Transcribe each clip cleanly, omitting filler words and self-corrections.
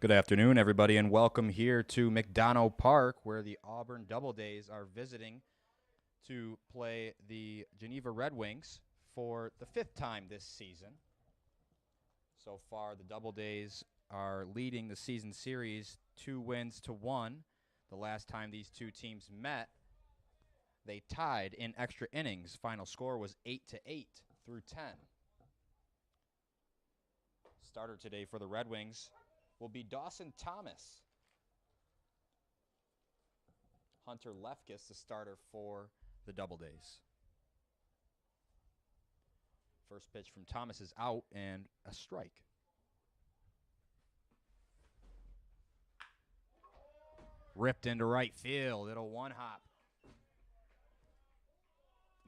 Good afternoon, everybody, and welcome here to McDonough Park, where the Auburn Doubledays are visiting to play the Geneva Redwings for the fifth time this season. So far, the Doubledays are leading the season series 2-1. The last time these two teams met, they tied in extra innings. Final score was 8-8 through 10. Starter today for the Red Wings will be Dawson Thomas. Hunter Lefkis, the starter for the Doubledays. First pitch from Thomas is out and a strike. Ripped into right field. It'll one-hop.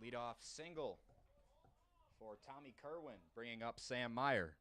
Leadoff single for Tommy Kerwin, bringing up Sam Meyer.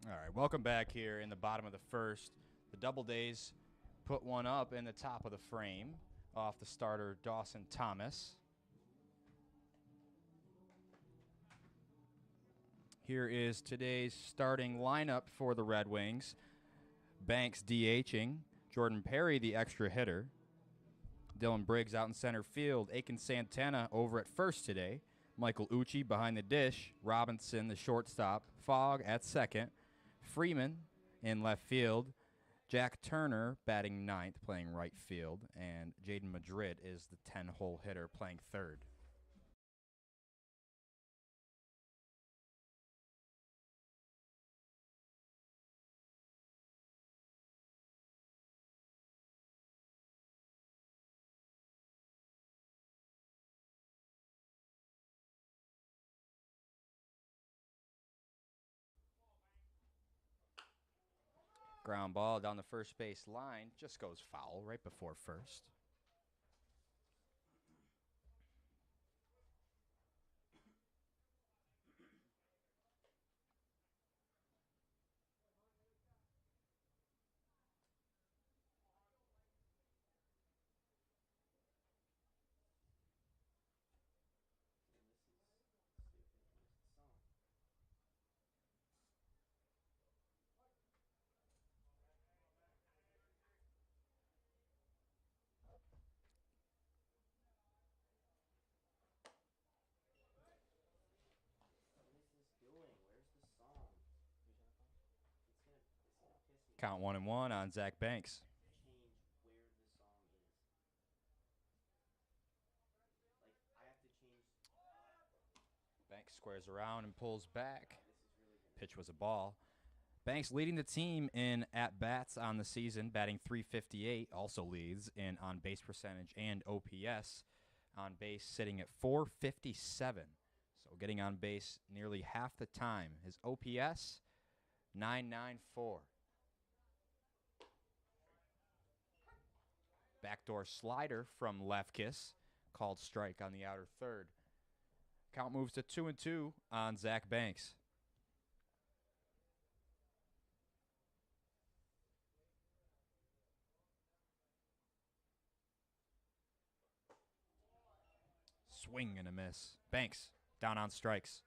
All right, welcome back here in the bottom of the first. The Doubledays put one up in the top of the frame off the starter Dawson Thomas. Here is today's starting lineup for the Red Wings. Banks DHing, Jordan Perry the extra hitter, Dylan Briggs out in center field, Aiken Santana over at first today, Michael Ucci behind the dish, Robinson the shortstop, Fogg at second, Freeman in left field, Jack Turner batting ninth playing right field, and Jaden Madrid is the 10-hole hitter playing third. Ground ball down the first base line, just goes foul right before first. Count 1-1 on Zach Banks. Banks squares around and pulls back. Pitch was a ball. Banks leading the team in at-bats on the season, batting .358, also leads in on-base percentage and OPS. On base sitting at .457, so getting on base nearly half the time. His OPS, .994. Backdoor slider from Lefkis, called strike on the outer third. Count moves to 2-2 on Zach Banks. Swing and a miss. Banks down on strikes.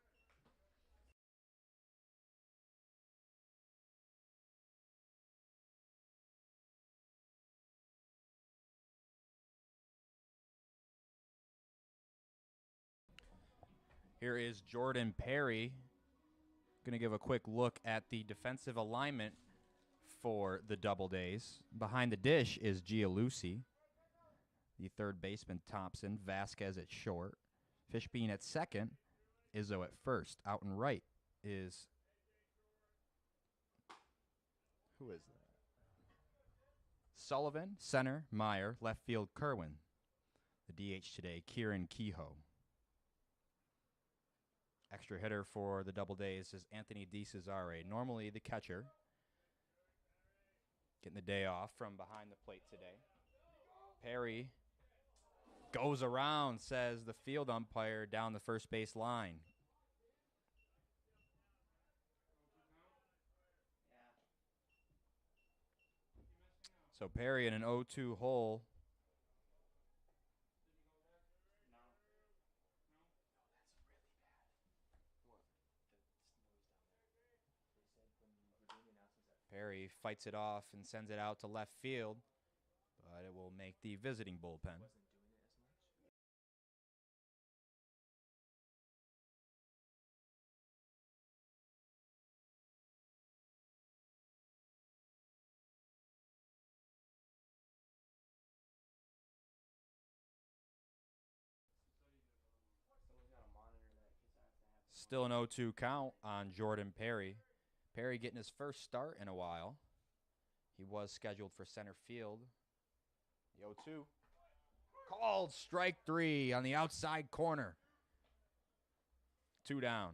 Here is Jordan Perry. Going to give a quick look at the defensive alignment for the Doubledays. Behind the dish is Gialusi. The third baseman Thompson. Vasquez at short. Fishbein at second. Izzo at first. Out and right is... Who is that? Sullivan, center, Meyer, left field, Kerwin. The DH today, Kieran Kehoe. Extra hitter for the Doubledays is Anthony DeCesare, normally the catcher. Getting the day off from behind the plate today. Perry goes around, says the field umpire down the first base line. So Perry in an 0-2 hole. Perry fights it off and sends it out to left field, but it will make the visiting bullpen. Still an 0-2 count on Jordan Perry. Perry getting his first start in a while. He was scheduled for center field. The 0-2. Called strike three on the outside corner. 2 down.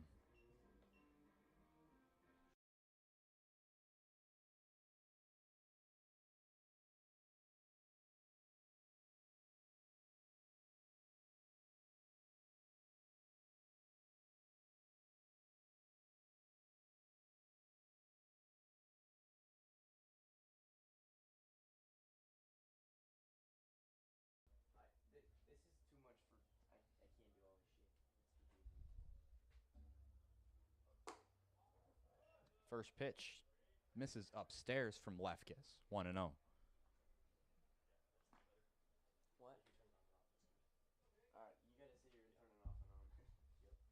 First pitch misses upstairs from Lefkis, 1-0. What? Alright, you gotta say you're gonna turn it off and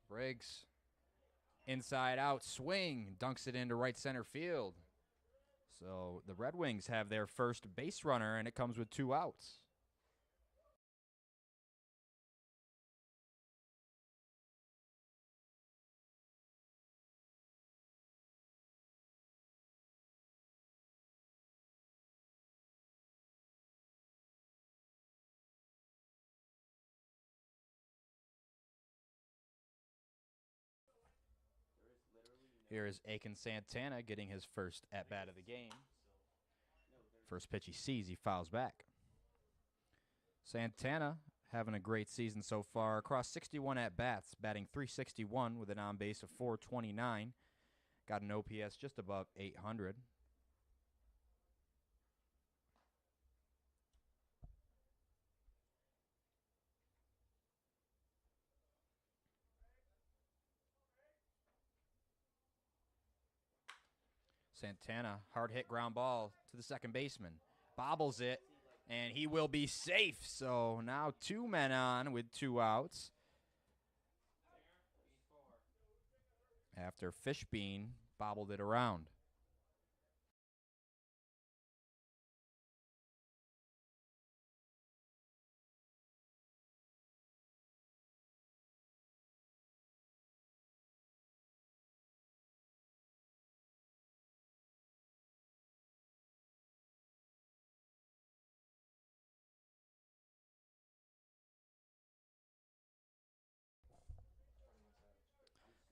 on. Briggs, inside out swing, dunks it into right center field. So the Red Wings have their first base runner, and it comes with 2 outs. Here is Aiken Santana getting his first at-bat of the game. First pitch he sees, he fouls back. Santana having a great season so far. Across 61 at-bats, batting .361 with an on-base of .429. Got an OPS just above 800. Santana, hard hit ground ball to the second baseman. Bobbles it, and he will be safe. So now 2 men on with 2 outs. After Fishbein bobbled it around.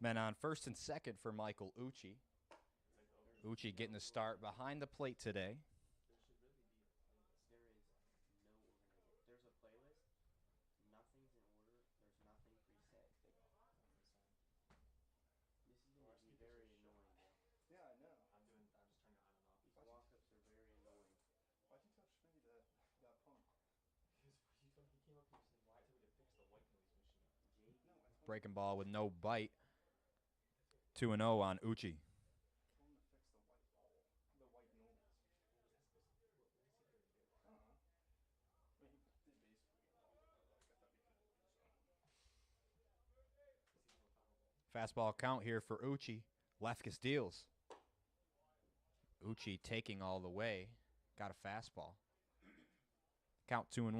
Men on first and second for Michael Ucci. Ucci getting the start behind the plate today. There's a playlist. Nothing's in order. There's nothing preset. This is gonna be very annoying, bro. Yeah, I know. I'm just turning it on and off. These walk-ups are very annoying. Why'd you tell Schmitty that punk? Because he came up to me and said, "Why told me to fix the white noise machine?" No, I told Breaking ball with no bite. 2-0 on Ucci. him to fix the white ball. The white noise. I don't know. I mean, he did basically get all that. Like, I thought he could do something. Fastball count here for Ucci. Lefkis deals. Ucci taking all the way. Got a fastball. Count 2-1. We've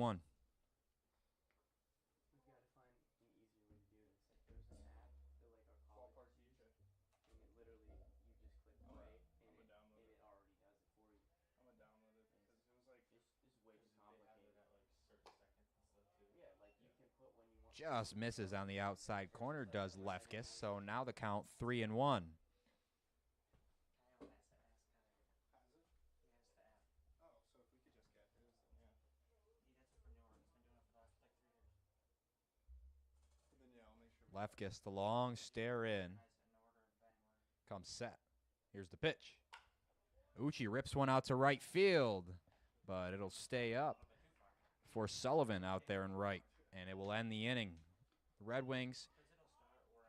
got to find an easier way to do this. Like, there's an app that, like, our college Ballpark uses, and it literally, you just click play, and it already does it for you. I'm gonna download it because it was like It's way too complicated. They have it at, like, certain seconds and stuff, too. Yeah, like, you can put when you want. Just misses on the outside corner, does Lefkis. So now the count 3-1. has it? Oh, so if we could just get his, then yeah. Then yeah, I'll make sure. Lefkis, the long stare in. Comes set. Here's the pitch. Ucci rips one out to right field, but it'll stay up for Sullivan out there in right, and it will end the inning. The Red Wings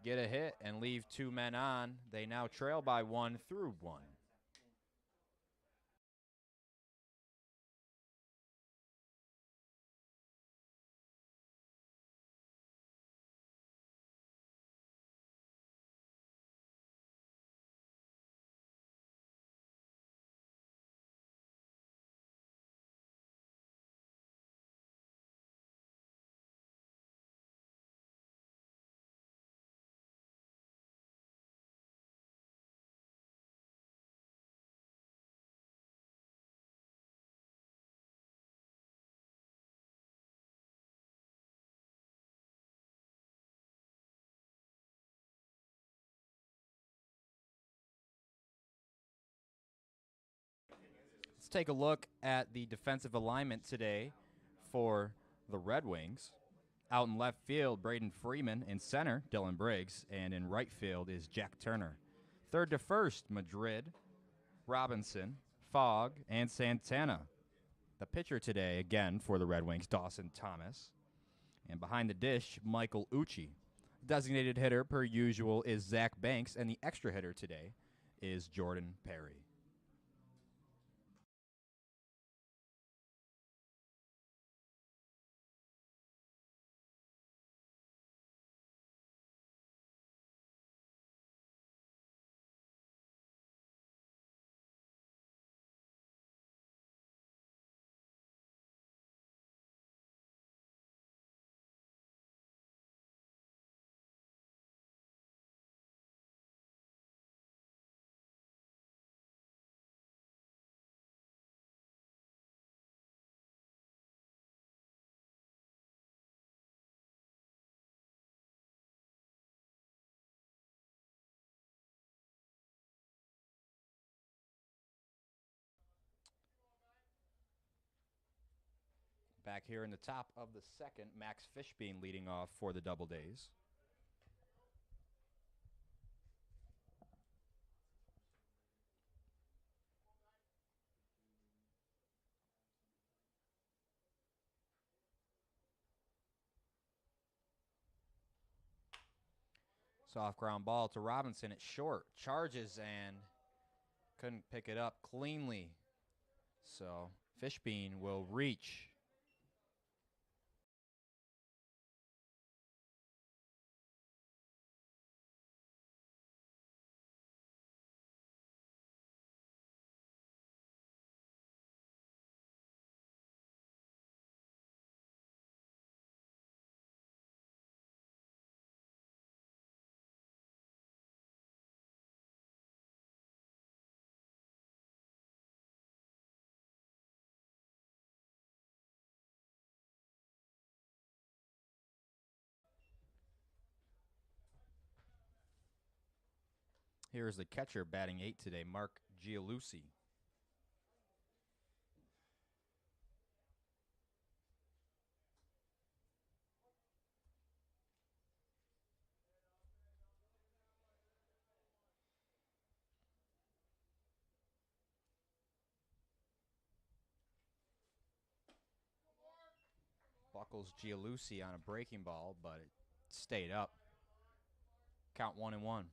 get a hit and leave 2 men on. They now trail by 1 through 1. Let's take a look at the defensive alignment today for the Red Wings. Out in left field, Braden Freeman. In center, Dylan Briggs. And in right field is Jack Turner. Third to first, Madrid, Robinson, Fogg, and Santana. The pitcher today, again, for the Red Wings, Dawson Thomas. And behind the dish, Michael Ucci. Designated hitter, per usual, is Zach Banks, and the extra hitter today is Jordan Perry. Back here in the top of the second, Max Fishbein leading off for the Doubledays. Soft ground ball to Robinson at short. Charges and couldn't pick it up cleanly. So Fishbein will reach. Here is the catcher batting 8 today, Mark Gialusi. Buckles Gialusi on a breaking ball, but it stayed up. Count 1-1.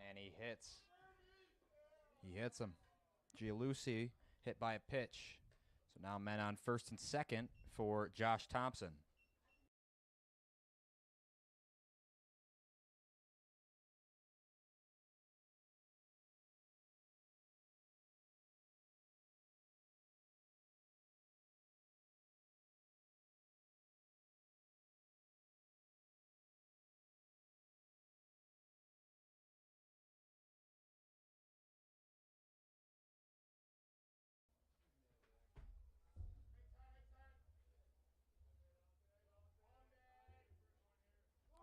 And he hits. He hits him. Gialusi hit by a pitch. So now men on first and second for Josh Thompson.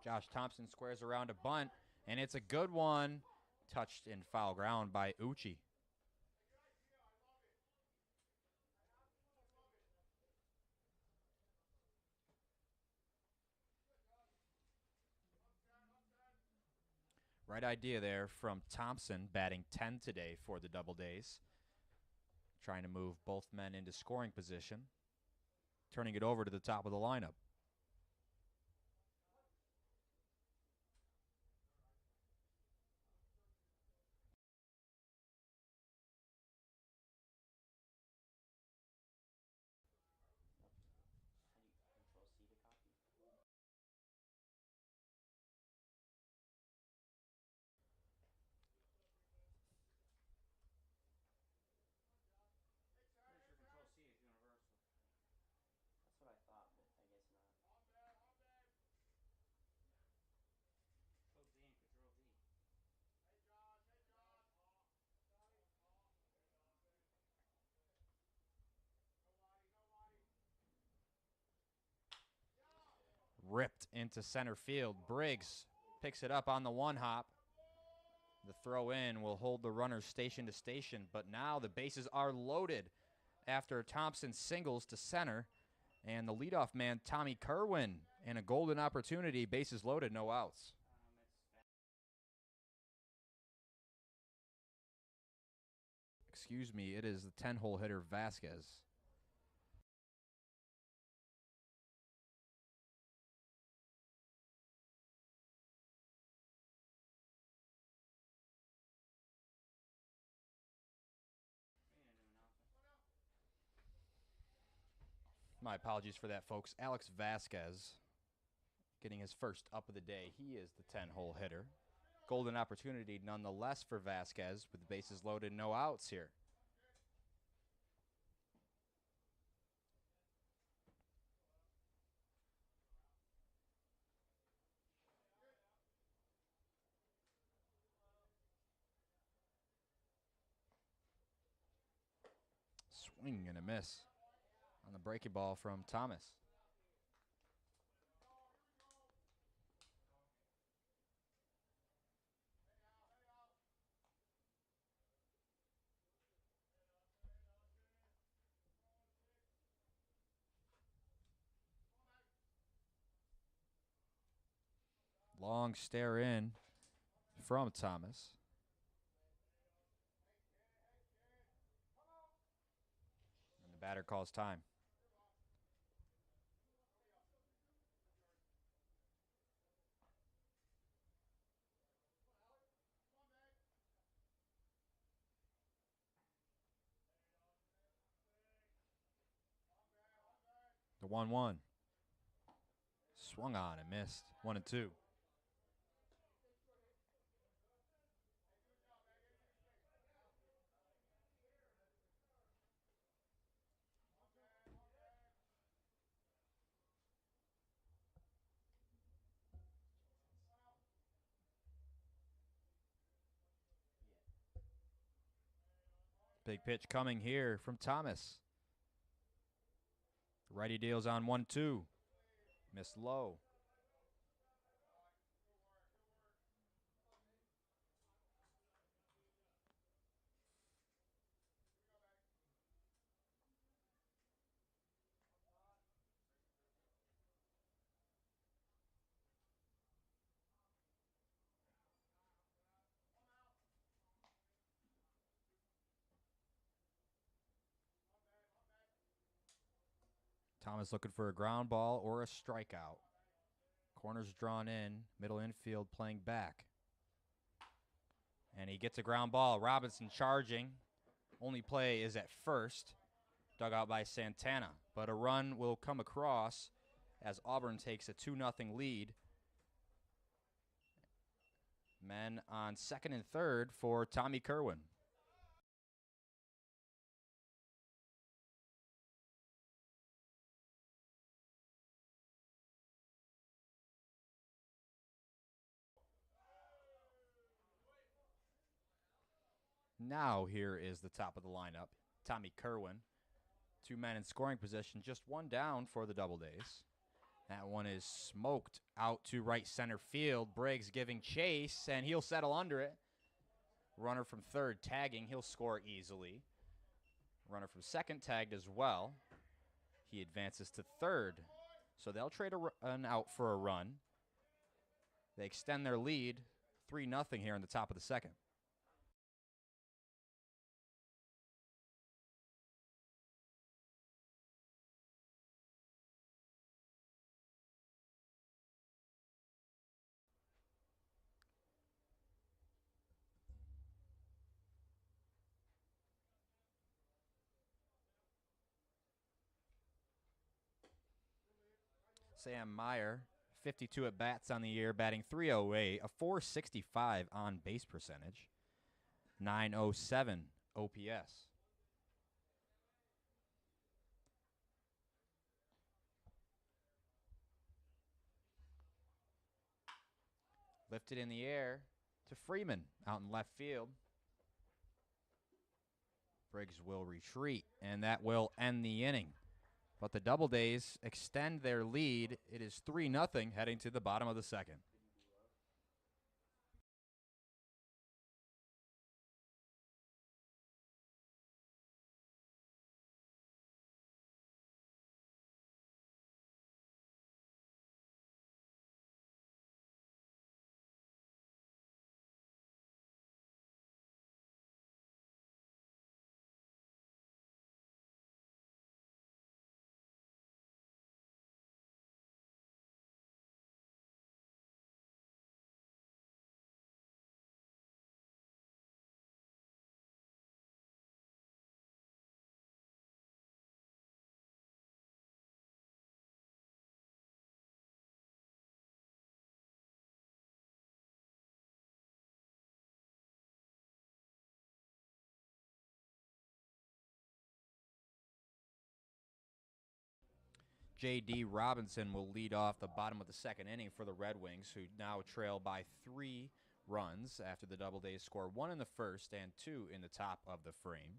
Josh Thompson squares around a bunt, and it's a good one. Touched in foul ground by Uchi. Right idea there from Thompson, batting 10 today for the Doubledays. Trying to move both men into scoring position. Turning it over to the top of the lineup. Control C to copy. Pretty sure Control C is universal. That's what I thought, but I guess not. Control Z and Control V. Ripped into center field. Briggs picks it up on the one hop. The throw in will hold the runners station to station, but now the bases are loaded after Thompson singles to center. And the leadoff man, Tommy Kerwin, And a golden opportunity, bases loaded, no outs. Excuse me, it is the 10-hole hitter Vasquez. My apologies for that, folks. Alex Vasquez getting his first up of the day. He is the 10-hole hitter. Golden opportunity nonetheless for Vasquez with the bases loaded, no outs here. Swing and a miss on the breaking ball from Thomas. Long stare in from Thomas. And the batter calls time. The 1-1. Swung on and missed. 1-2. Big pitch coming here from Thomas. Righty deals on 1-2. Missed low. Thomas looking for a ground ball or a strikeout. Corners drawn in, middle infield playing back. And he gets a ground ball. Robinson charging. Only play is at first. Dug out by Santana. But a run will come across as Auburn takes a 2-0 lead. Men on second and third for Tommy Kerwin. Now here is the top of the lineup. Tommy Kerwin. 2 men in scoring position. Just one down for the Doubledays. That one is smoked out to right center field. Briggs giving chase, and he'll settle under it. Runner from third tagging. He'll score easily. Runner from second tagged as well. He advances to third. So they'll trade an out for a run. They extend their lead 3-0 here in the top of the second. Sam Meyer, 52 at bats on the year, batting .308, a .465 on base percentage, .907 OPS. Lifted in the air to Freeman out in left field. Briggs will retreat, and that will end the inning. But the Doubledays extend their lead. It is 3-0 heading to the bottom of the second. J.D. Robinson will lead off the bottom of the second inning for the Red Wings, who now trail by 3 runs after the Doubledays score 1 in the first and 2 in the top of the frame.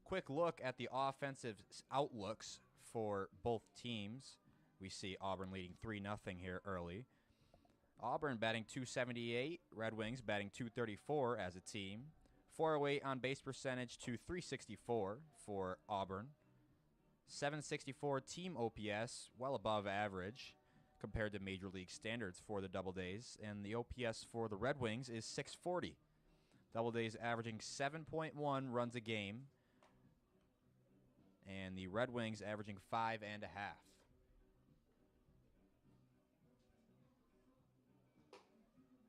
Quick look at the offensive outlooks for both teams. We see Auburn leading 3-0 here early. Auburn batting .278, Red Wings batting .234 as a team. 408 on base percentage to .364 for Auburn. .764 team OPS, well above average compared to Major League standards for the Doubledays. And the OPS for the Red Wings is .640. Doubledays averaging 7.1 runs a game, and the Red Wings averaging 5.5. Slowly turn it down. So who's up next?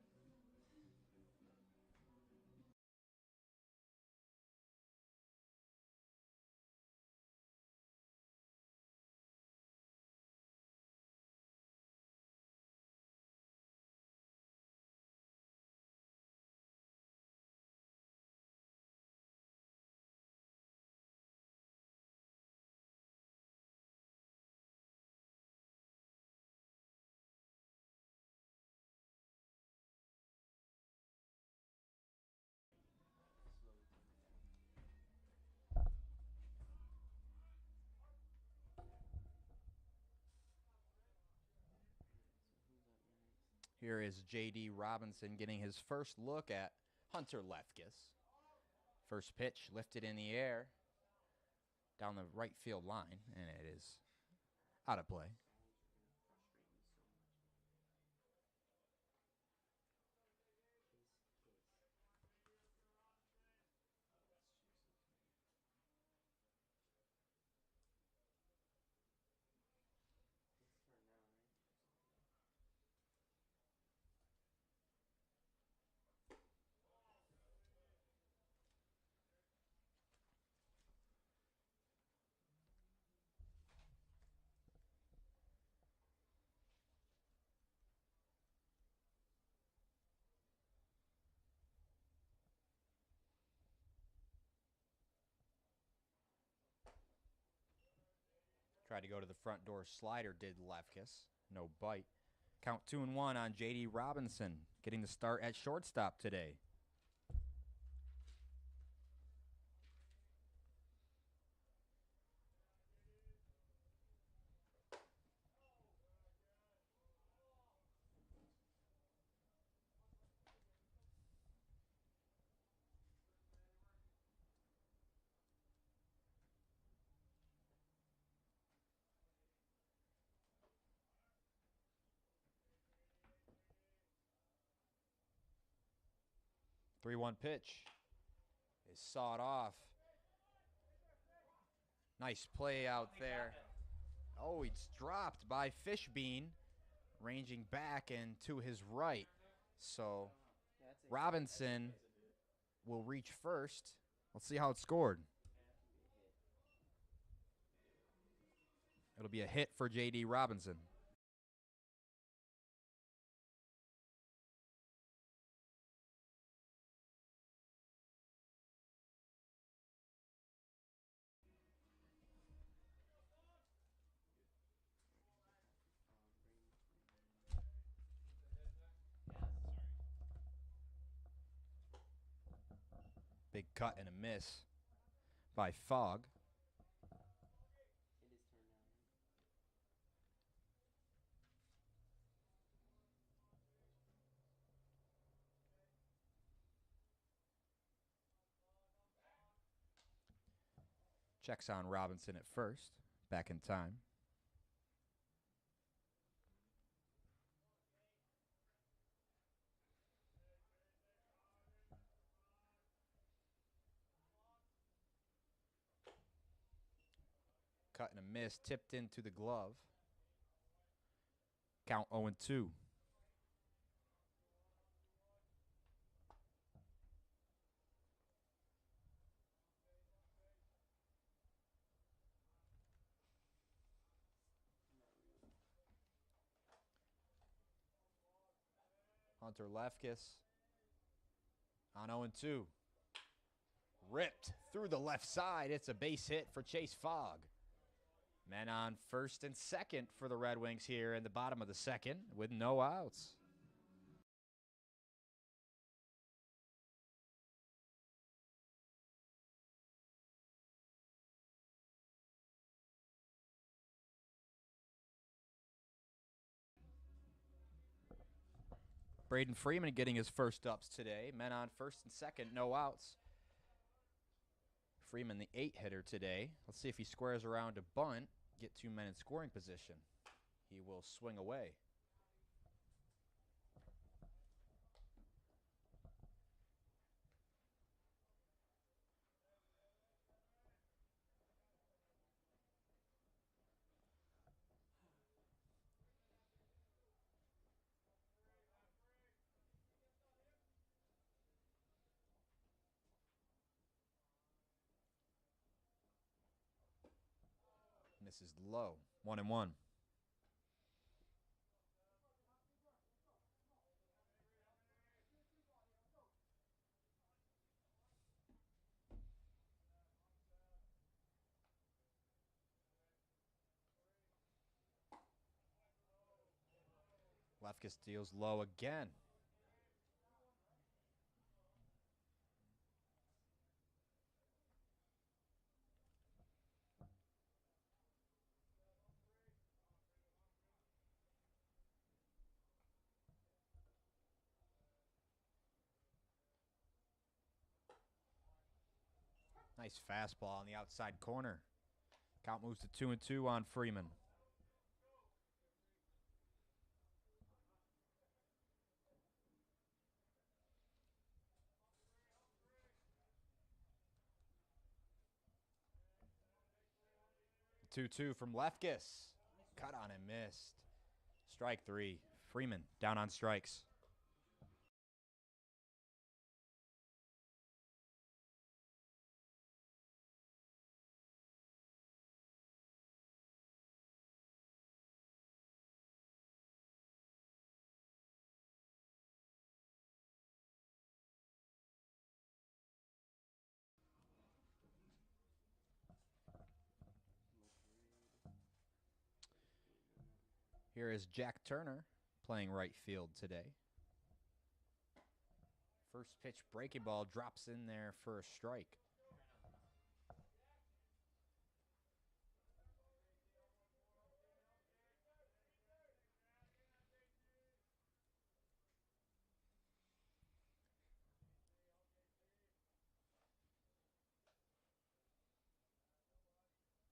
Here is J.D. Robinson getting his first look at Hunter Lefkis. First pitch lifted in the air down the right field line, and it is out of play. Tried to go to the front door slider, did Lefkis. No bite. Count 2-1 on J.D. Robinson, getting the start at shortstop today. Three-one pitch is sawed off. Nice play out there. Oh, he's dropped by Fishbean, ranging back and to his right. So Robinson will reach first. Let's see how it's scored. It'll be a hit for J.D. Robinson. Big cut and a miss by Fogg. It is turned down, right? Checks on Robinson at first. Back in time. Cut and a miss, tipped into the glove. Count 0-2. Hunter Lefkis on 0-2. Ripped through the left side. It's a base hit for Chase Fogg. Men on first and second for the Red Wings here in the bottom of the second with no outs. Braden Freeman getting his first ups today. Men on first and second, no outs. Freeman, the 8-hitter today. Let's see if he squares around to bunt, get 2 men in scoring position. He will swing away. Misses low. 1-1. Lefkis deals low again. Nice fastball on the outside corner. Count moves to 2-2 on Freeman. The 2-2 from Lefkis. Cut on and missed. Strike 3. Freeman down on strikes. Here is Jack Turner playing right field today. First pitch breaking ball drops in there for a strike.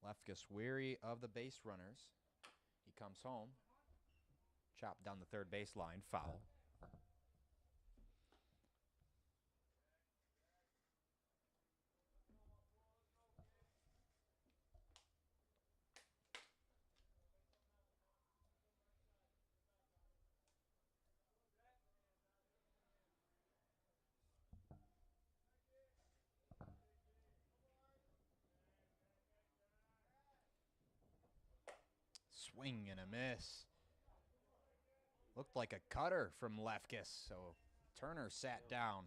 Lefkis weary of the base runners. He comes home. Chopped down the third baseline. Foul. Swing and a miss. Looked like a cutter from Lefkis, so Turner sat down.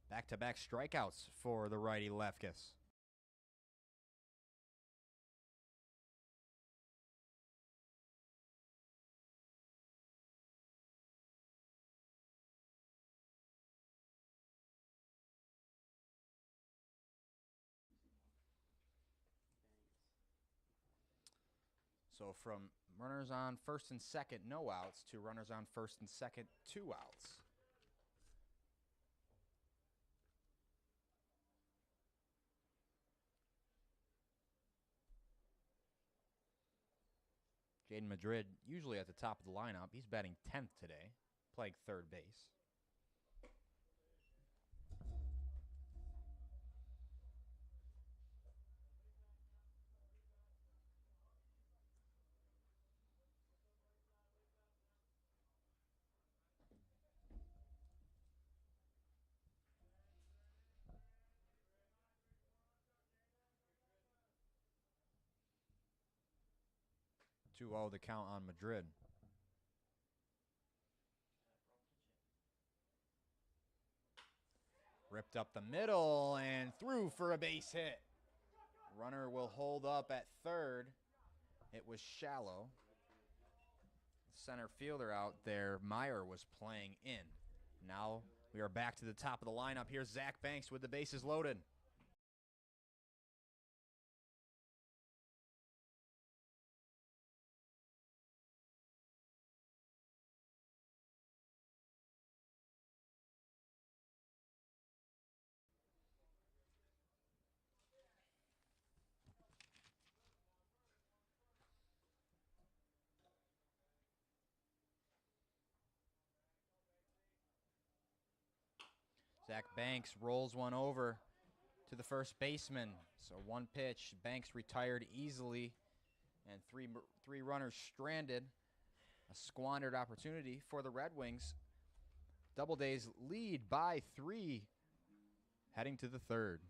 Back-to-back strikeouts for the righty Lefkis. So from runners on first and second, no outs, to runners on first and second, 2 outs. Jaden Madrid, usually at the top of the lineup. He's batting 10th today, playing third base. Two 2-0 the count on Madrid. Ripped up the middle and through for a base hit. Runner will hold up at third. It was shallow. Center fielder out there, Meyer, was playing in. Now we are back to the top of the lineup. Here's Zach Banks with the bases loaded. Zach Banks rolls one over to the first baseman. So one pitch, Banks retired easily, and three runners stranded. A squandered opportunity for the Red Wings. Doubledays lead by 3, heading to the third.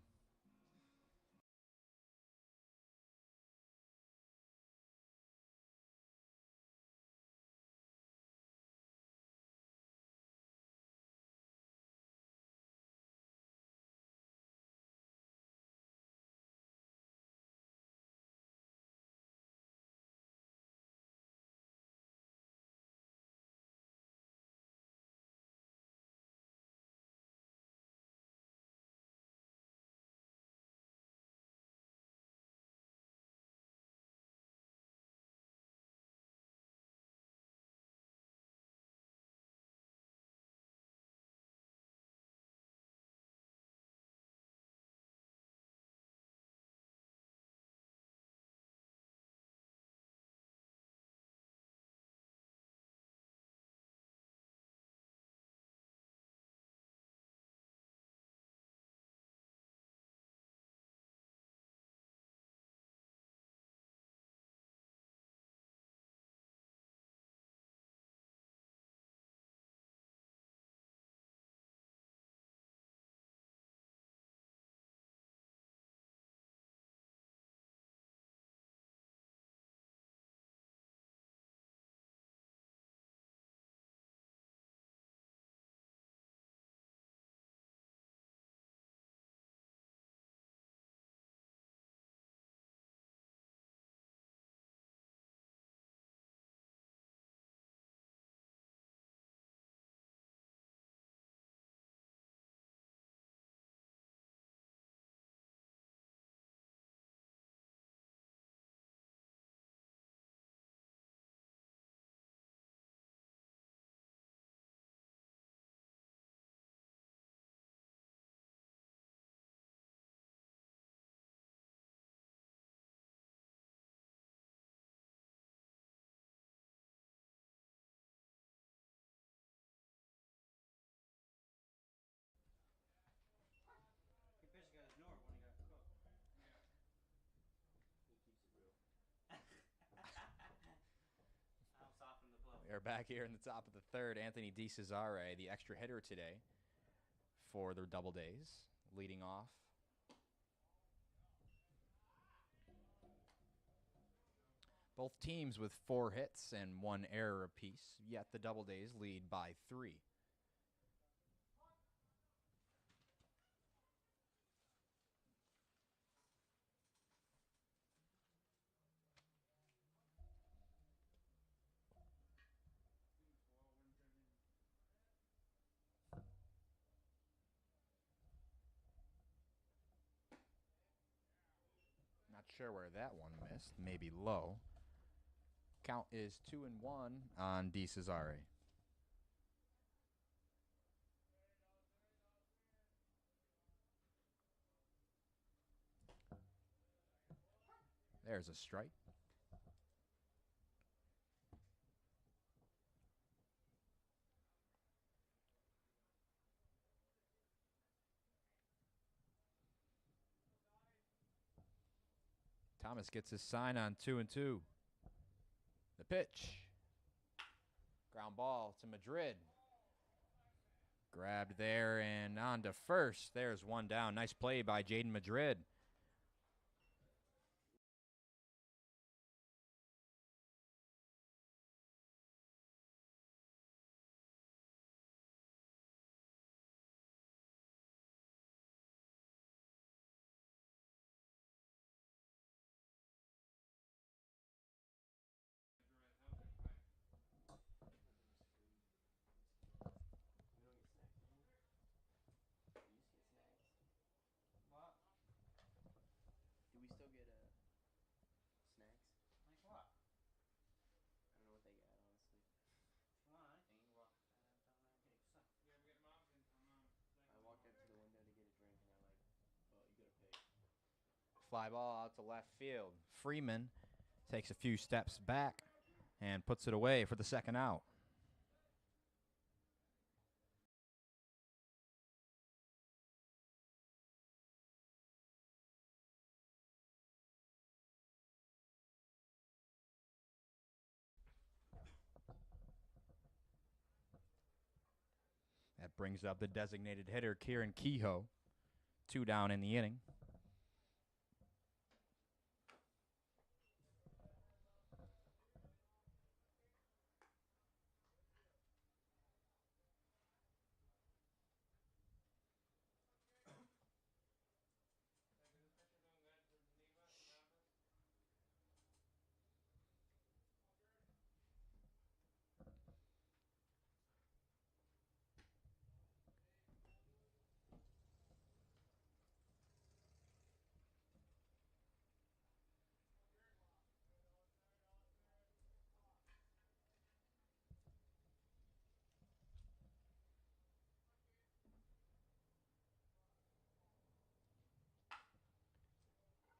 He basically got his north when he got cooked. Yeah. He keeps it real. I'm softening the blow. We are back here in the top of the third. Anthony DeCesare, the extra hitter today for the Doubledays, leading off. Both teams with 4 hits and 1 error apiece, yet the Doubledays lead by 3. Not sure where that one missed. Maybe low. Count is 2-1 on DeCesare. There's a strike. Thomas gets his sign on 2-2. The pitch. Ground ball to Madrid. Grabbed there and on to first. There's one down. Nice play by Jaden Madrid. fly ball out to left field. Freeman takes a few steps back and puts it away for the second out. That brings up the designated hitter, Kieran Kehoe. 2 down in the inning.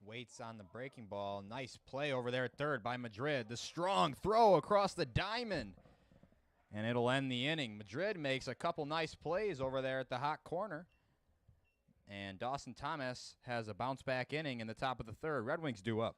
Waits on the breaking ball. Nice play over there at third by Madrid. The strong throw across the diamond. And it'll end the inning. Madrid makes a couple nice plays over there at the hot corner. And Dawson Thomas has a bounce back inning in the top of the third. Red Wings due up.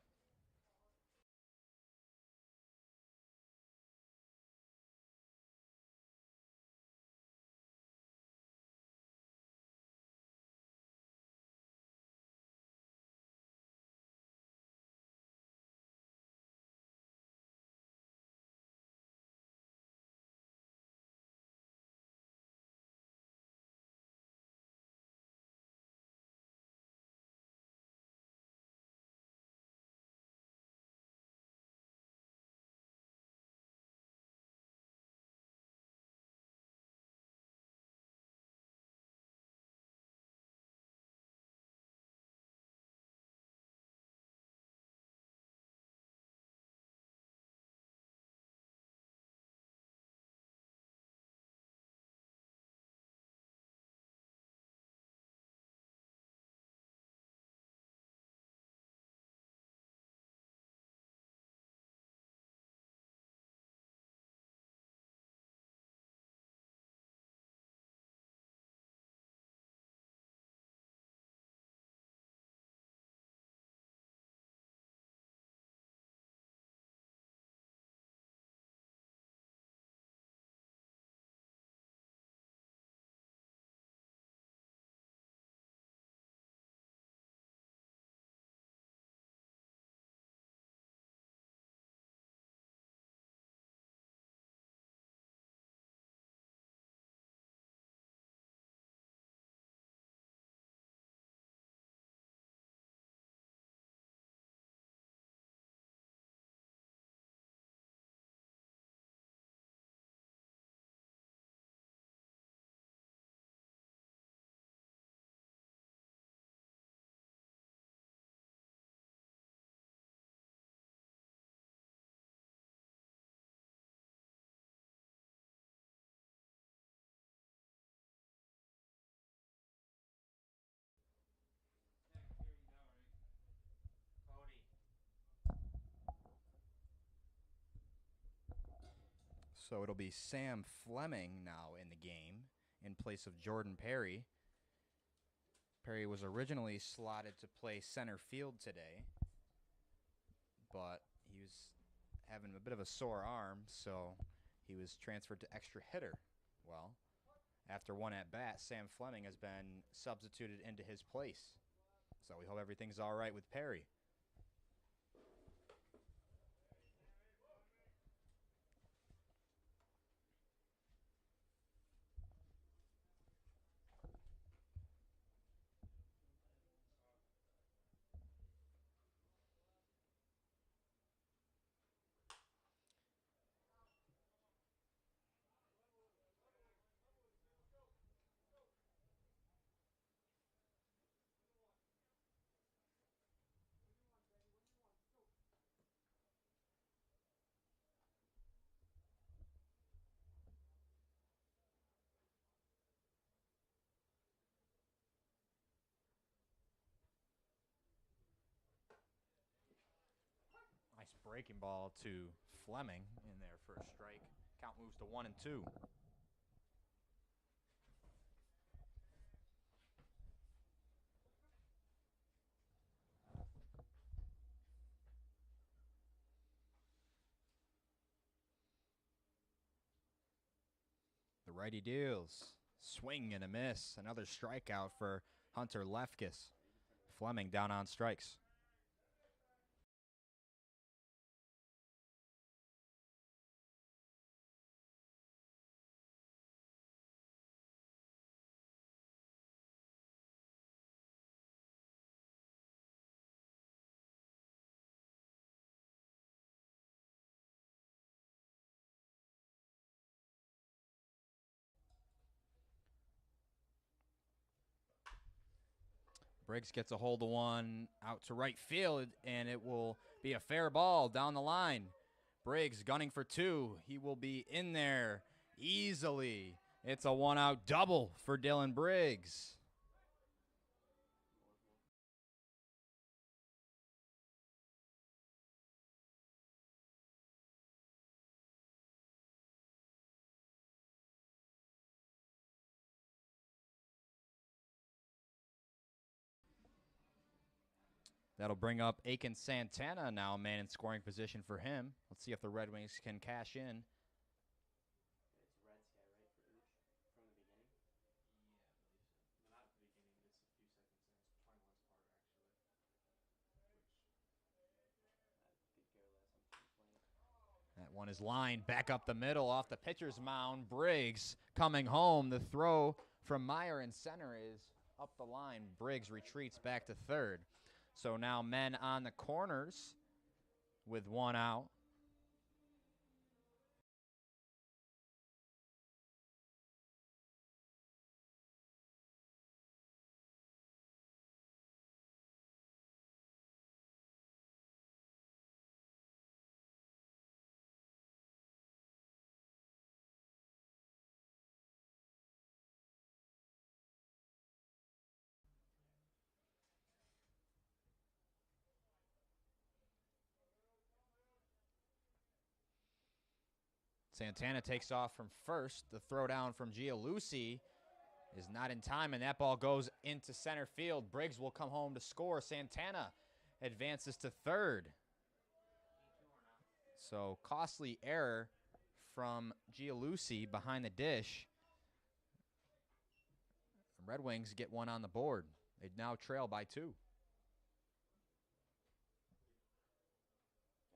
So it'll be Sam Fleming now in the game in place of Jordan Perry. Perry was originally slotted to play center field today, but he was having a bit of a sore arm, so he was transferred to extra hitter. Well, after one at-bat, Sam Fleming has been substituted into his place. So we hope everything's all right with Perry. breaking ball to Fleming in there for a strike. Count moves to 1-2. The righty deals. Swing and a miss. Another strikeout for Hunter Lefkis. Fleming down on strikes. Briggs gets a hold of one out to right field, and it will be a fair ball down the line. Briggs gunning for two. He will be in there easily. It's a one-out double for Dylan Briggs. That'll bring up Aiken Santana now, man in scoring position for him. Let's see if the Red Wings can cash in. It's red sky, right, for Ooch from the beginning? Yeah, I believe so. No, not at the beginning. It's a few seconds in. It's 21's part, actually. I could care less. I'm 20. That one is lined back up the middle off the pitcher's mound. Briggs coming home. The throw from Meyer in center is up the line. Briggs retreats back to third. So now men on the corners with one out. Santana takes off from first. The throw down from Gialusi is not in time, and that ball goes into center field. Briggs will come home to score. Santana advances to third. So costly error from Gialusi behind the dish. Red Wings get one on the board. They now trail by 2. Oh,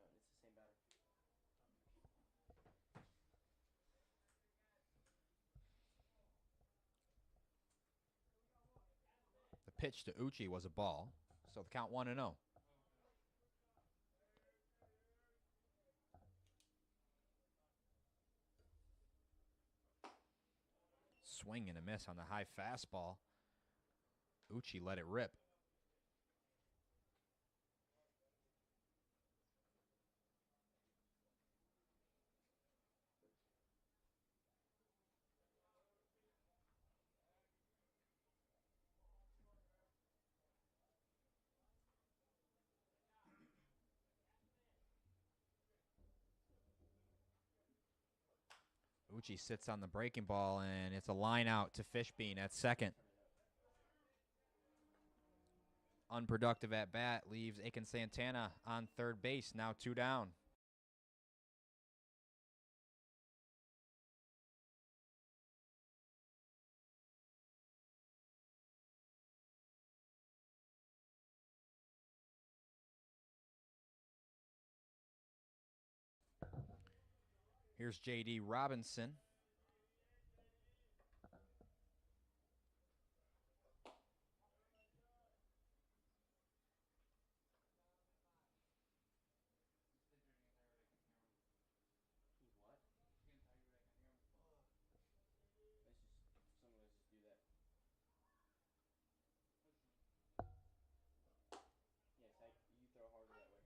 and it's the same batter. The pitch to Uchi was a ball, so the count 1-0. Swing and a miss on the high fastball. Uchi let it rip. Uchi sits on the breaking ball, and it's a line out to Fishbein at second. Unproductive at bat leaves Aiken Santana on third base, now 2 down. Here's J.D. Robinson. He's what? Let's just, someone let's just do that. Yes, you throw harder that way.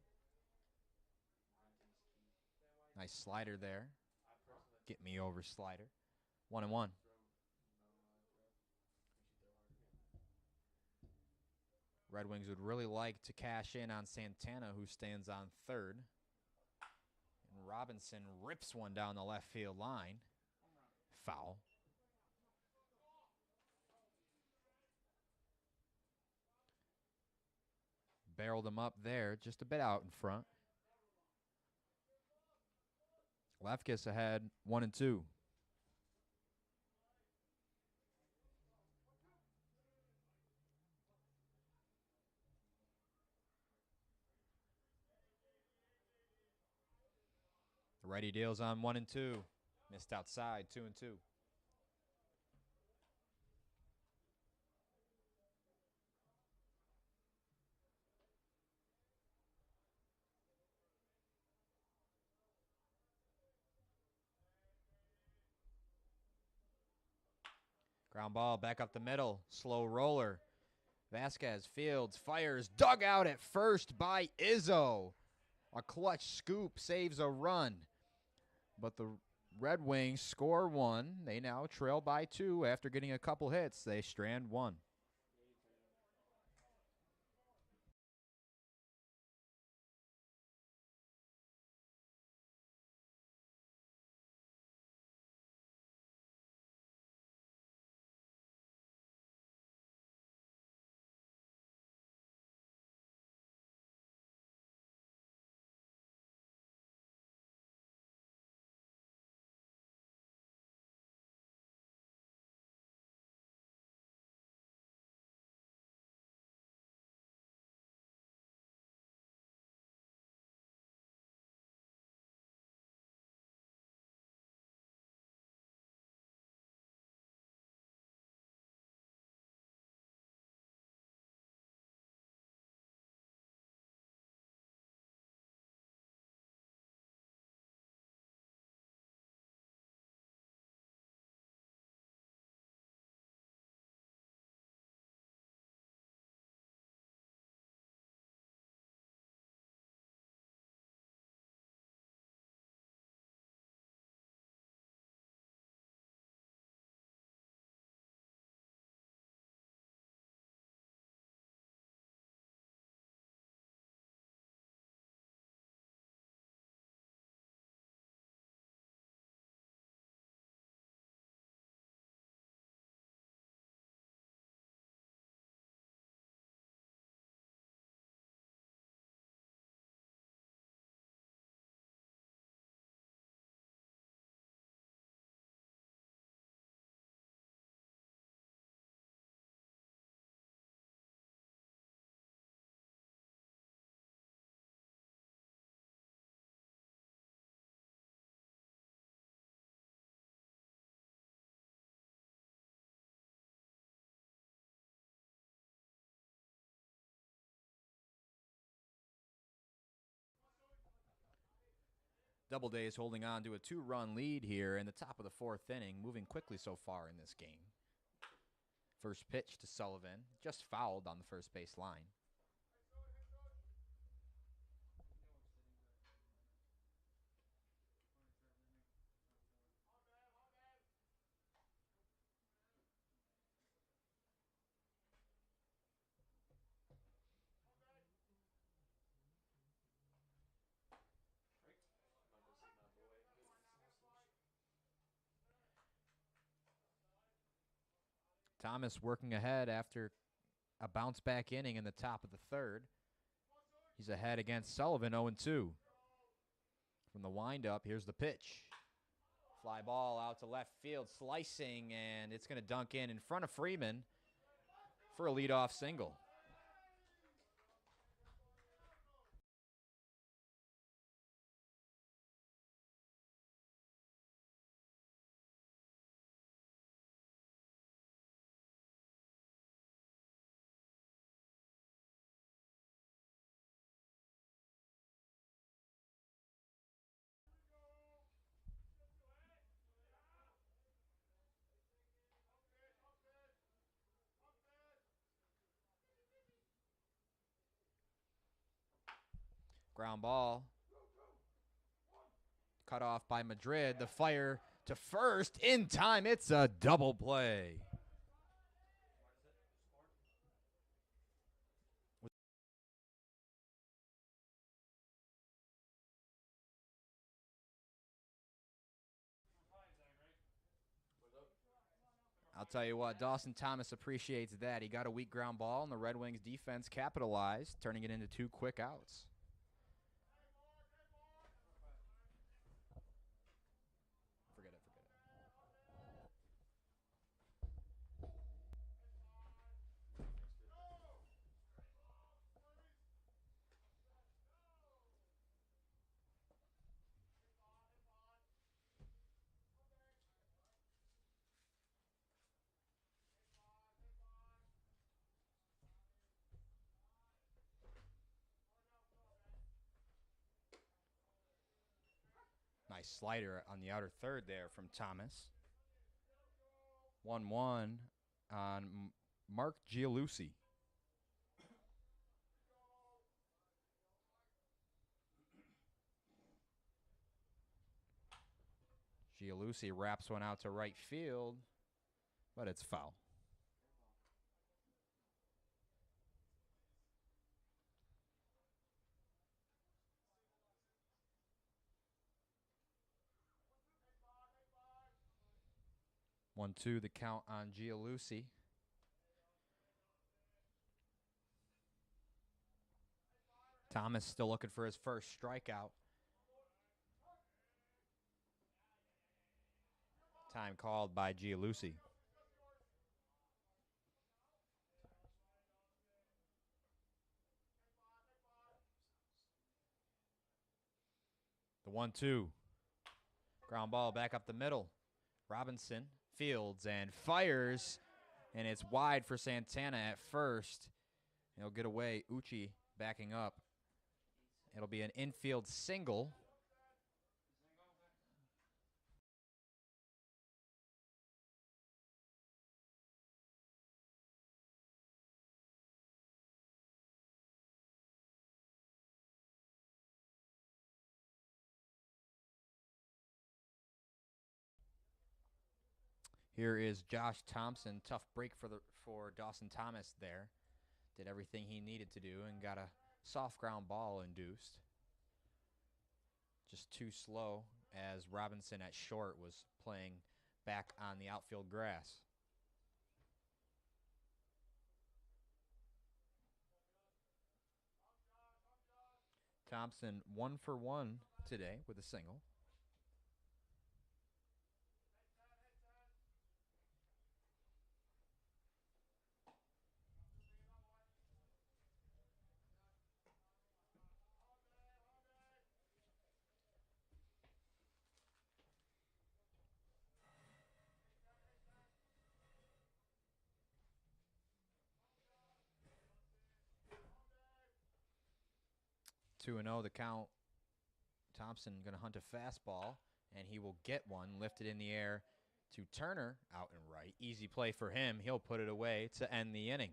Nice slider there. Get me over slider. 1-1. Red Wings would really like to cash in on Santana, who stands on third. And Robinson rips one down the left field line. Foul. Barreled him up there, just a bit out in front. Lefkis ahead, 1-2. Righty deals on 1-2. Missed outside, 2-2. Ground ball back up the middle. Slow roller. Vasquez fields, fires, dug out at first by Izzo. A clutch scoop saves a run. But the Red Wings score one. They now trail by 2 after getting a couple hits. They strand 1. Doubledays holding on to a 2-run lead here in the top of the 4th inning, moving quickly so far in this game. First pitch to Sullivan, just fouled on the first base line. Thomas working ahead after a bounce back inning in the top of the 3rd. He's ahead against Sullivan, 0-2. From the windup, here's the pitch. Fly ball out to left field, slicing, and it's going to dunk in front of Freeman for a leadoff single. Ground ball. Cut off by Madrid. The fire to first in time. It's a double play. I'll tell you what, Dawson Thomas appreciates that. He got a weak ground ball, and the Red Wings defense capitalized, turning it into 2 quick outs. Forget it. Nice slider on the outer third there from Thomas. 1-1 on Mark Gialusi. Gialusi wraps one out to right field, but it's foul. One, two, the count on Gialusi. Thomas still looking for his first strikeout. Time called by Gialusi. The 1-2. Ground ball back up the middle. Robinson fields and fires, and it's wide for Santana at first. He'll get away. Uchi backing up. It'll be an infield single. Here is Josh Thompson. Tough break for Dawson Thomas there. Did everything he needed to do and got a soft ground ball induced. Just too slow as Robinson at short was playing back on the outfield grass. Thompson 1 for 1 today with a single. Two and 0 the count. Thompson going to hunt a fastball, and he will get one lifted in the air to Turner out and right. Easy play for him. He'll put it away to end the inning.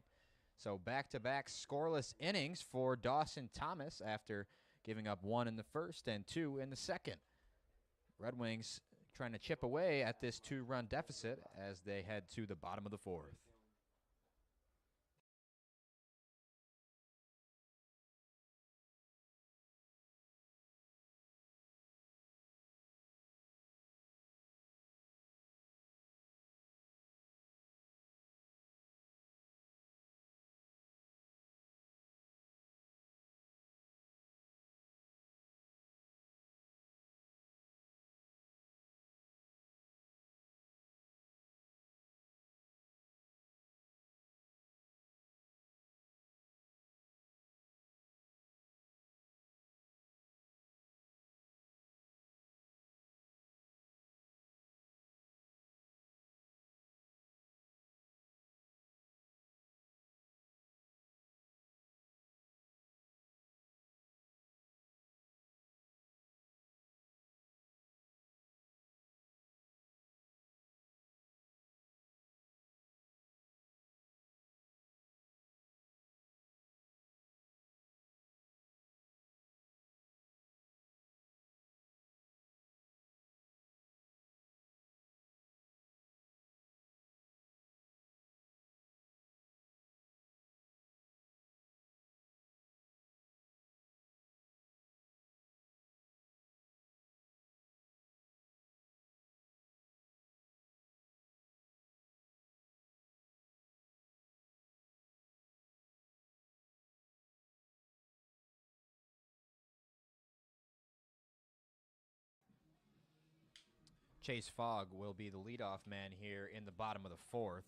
So back-to-back scoreless innings for Dawson Thomas after giving up 1 in the first and 2 in the second. Red Wings trying to chip away at this 2-run deficit as they head to the bottom of the 4th. Chase Fogg will be the leadoff man here in the bottom of the fourth.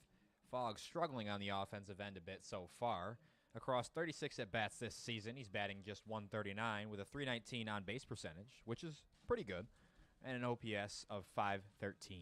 Fogg struggling on the offensive end a bit so far. Across 36 at-bats this season, he's batting just .139 with a .319 on-base percentage, which is pretty good, and an OPS of .513.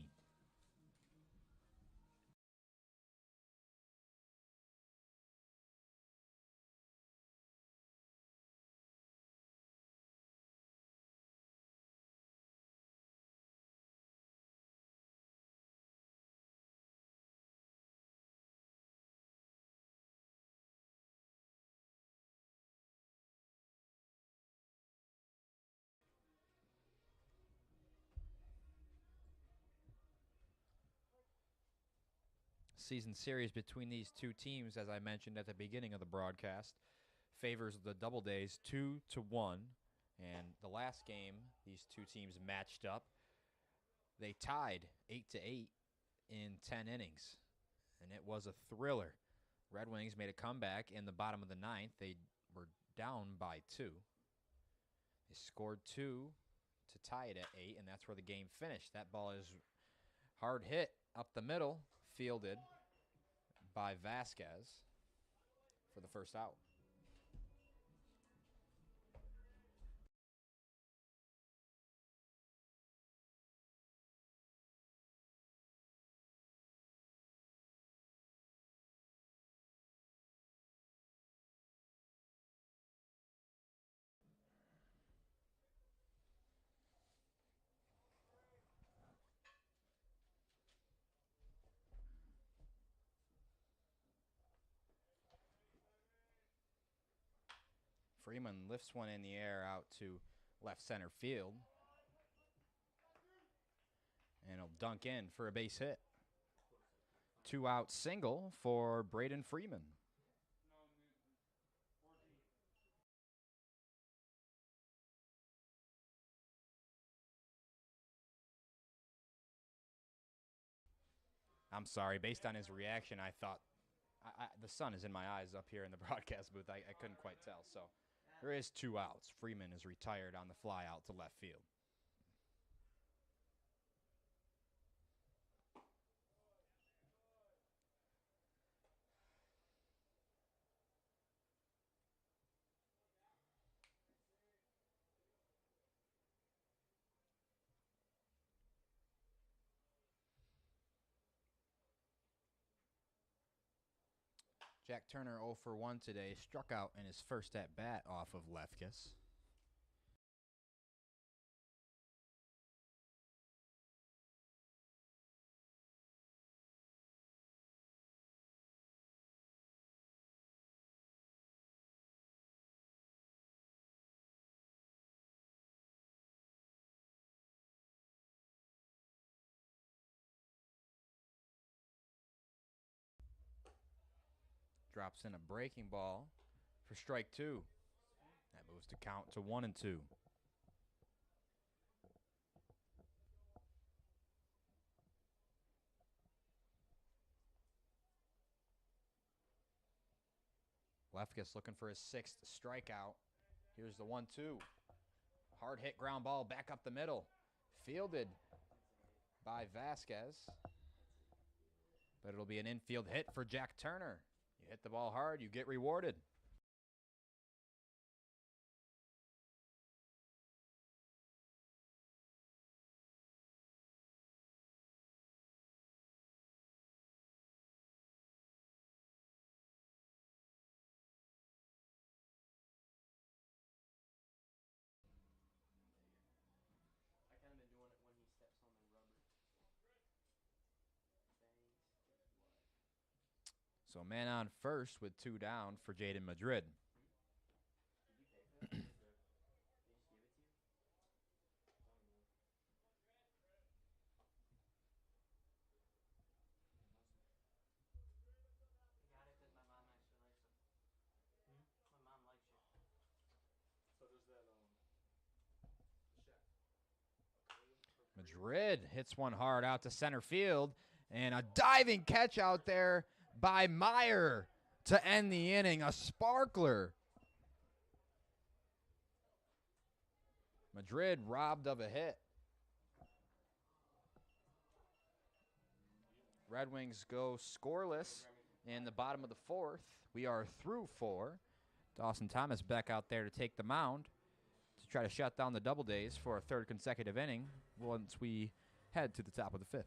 Season series between these two teams, as I mentioned at the beginning of the broadcast, favors the Doubledays 2-1. And the last game, these two teams matched up. They tied 8-8 in 10 innings, and it was a thriller. Red Wings made a comeback in the bottom of the ninth. They were down by 2. They scored 2 to tie it at 8, and that's where the game finished. That ball is hard hit up the middle, fielded by Vasquez for the first out. Freeman lifts one in the air out to left center field. And he'll dunk in for a base hit. 2-out single for Braden Freeman. I'm sorry, based on his reaction, I thought the sun is in my eyes up here in the broadcast booth. I couldn't quite tell. So there is 2 outs. Freeman is retired on the fly out to left field. Jack Turner 0 for 1 today, struck out in his first at-bat off of Lefkis. Drops in a breaking ball for strike 2. That moves the count to 1-2. Lefkis looking for his 6th strikeout. Here's the 1-2. Hard hit ground ball back up the middle. Fielded by Vasquez. But it'll be an infield hit for Jack Turner. You hit the ball hard, you get rewarded. I kind of been doing it when he steps on the rubber. Bangs. So man on first with 2 down for Jaden Madrid. Did you pay for that? They just give it to you? I got it because my mom actually likes them. My mom likes you. So does that check? Madrid hits one hard out to center field, and a diving catch out there by Meyer to end the inning. A sparkler. Madrid robbed of a hit. Red Wings go scoreless in the bottom of the fourth. We are through 4. Dawson Thomas back out there to take the mound to try to shut down the Doubledays for a third consecutive inning once we head to the top of the 5th.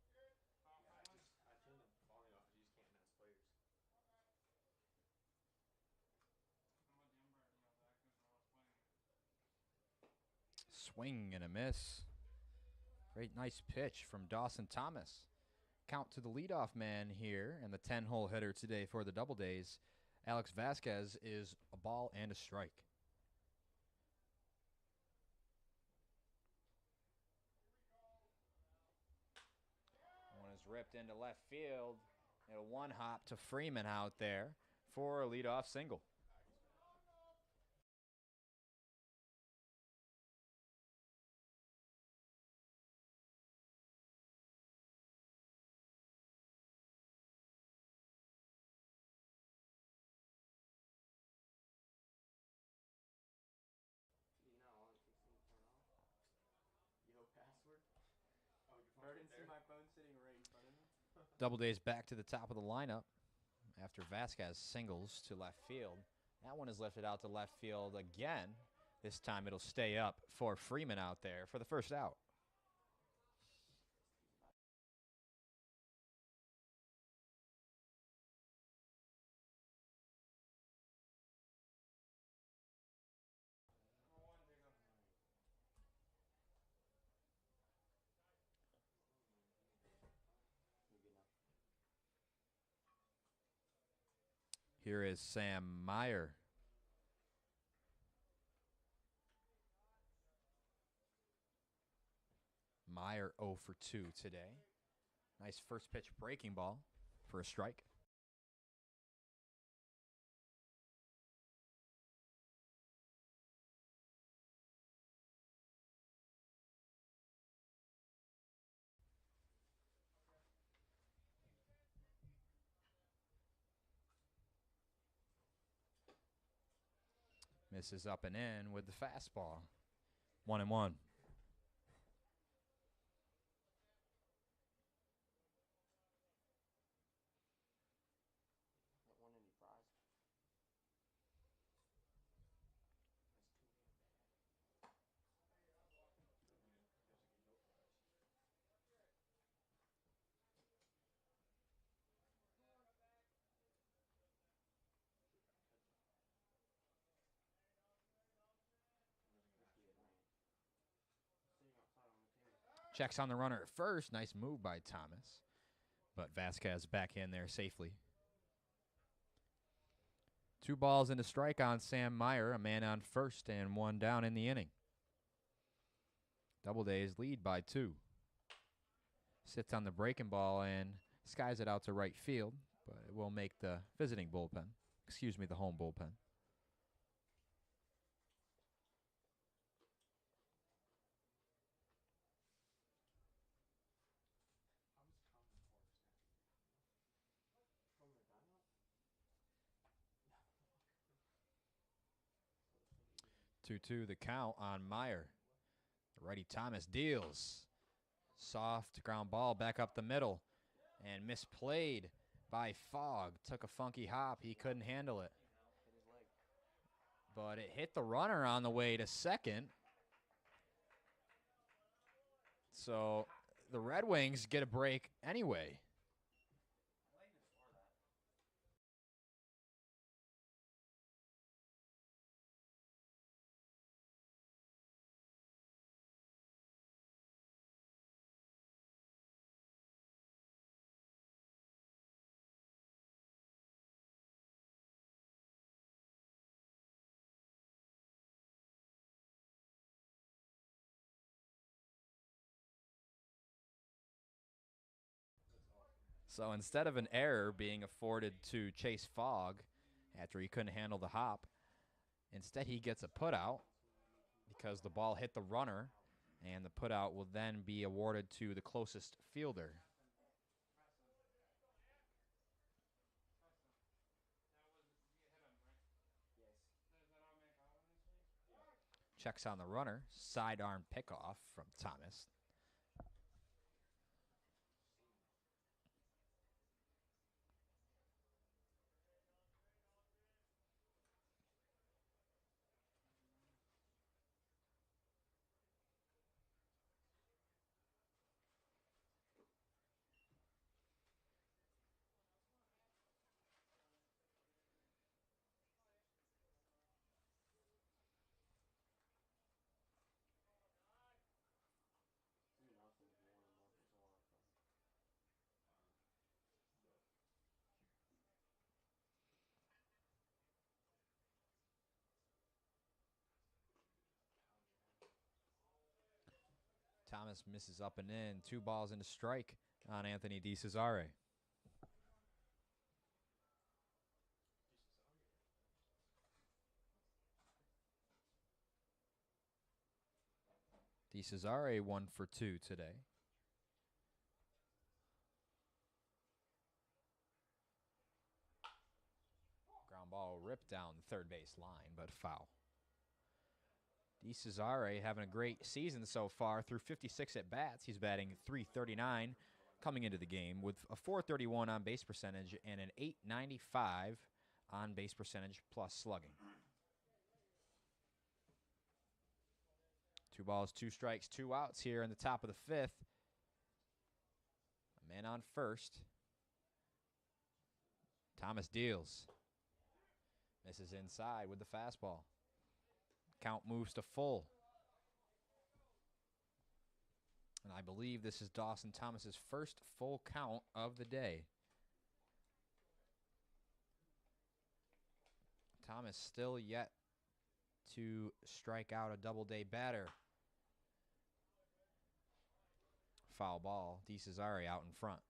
I turned the volume off because you just can't announce players. Swing and a miss. Great, nice pitch from Dawson Thomas. Count to the leadoff man here and the 10-hole hitter today for the Doubledays. Alex Vasquez is a ball and a strike. One is ripped into left field. And a one hop to Freeman out there for a leadoff single. You know how long it takes to turn off? Yo, password? Oh, your phone. I didn't see my phone sitting right in front of me. Doubledays back to the top of the lineup after Vasquez singles to left field. That one is lifted out to left field again. This time it'll stay up for Freeman out there for the first out. Here is Sam Meyer. Meyer 0 for 2 today. Nice first pitch breaking ball for a strike. Misses up and in with the fastball. 1-1. Checks on the runner at first. Nice move by Thomas. But Vasquez back in there safely. 2 balls and a strike on Sam Meyer. A man on first and 1 down in the inning. Doubledays lead by 2. Sits on the breaking ball and skies it out to right field. But it will make the visiting bullpen. Excuse me, the home bullpen. From McDonough? 2-2 the count on Meyer. The righty Thomas deals. Soft ground ball back up the middle. And misplayed by Fogg. Took a funky hop. He couldn't handle it. Hit his leg. But it hit the runner on the way to second. So the Red Wings get a break anyway. So instead of an error being afforded to Chase Fogg after he couldn't handle the hop, instead he gets a putout because the ball hit the runner, and the putout will then be awarded to the closest fielder. Checks on the runner. Sidearm pickoff from Thomas. Thomas misses up and in. 2 balls and a strike on Anthony DeCesare. DeCesare 1 for 2 today. Ground ball ripped down the third base line, but foul. DeCesare having a great season so far through 56 at-bats. He's batting .339 coming into the game with a .431 on base percentage and an .895 on base percentage plus slugging. 2 balls, 2 strikes, 2 outs here in the top of the 5th. A man on first. Thomas deals. Misses inside with the fastball. Count moves to full. And I believe this is Dawson Thomas's first full count of the day. Thomas still yet to strike out a Doubleday batter. Foul ball. DeCesare out in front.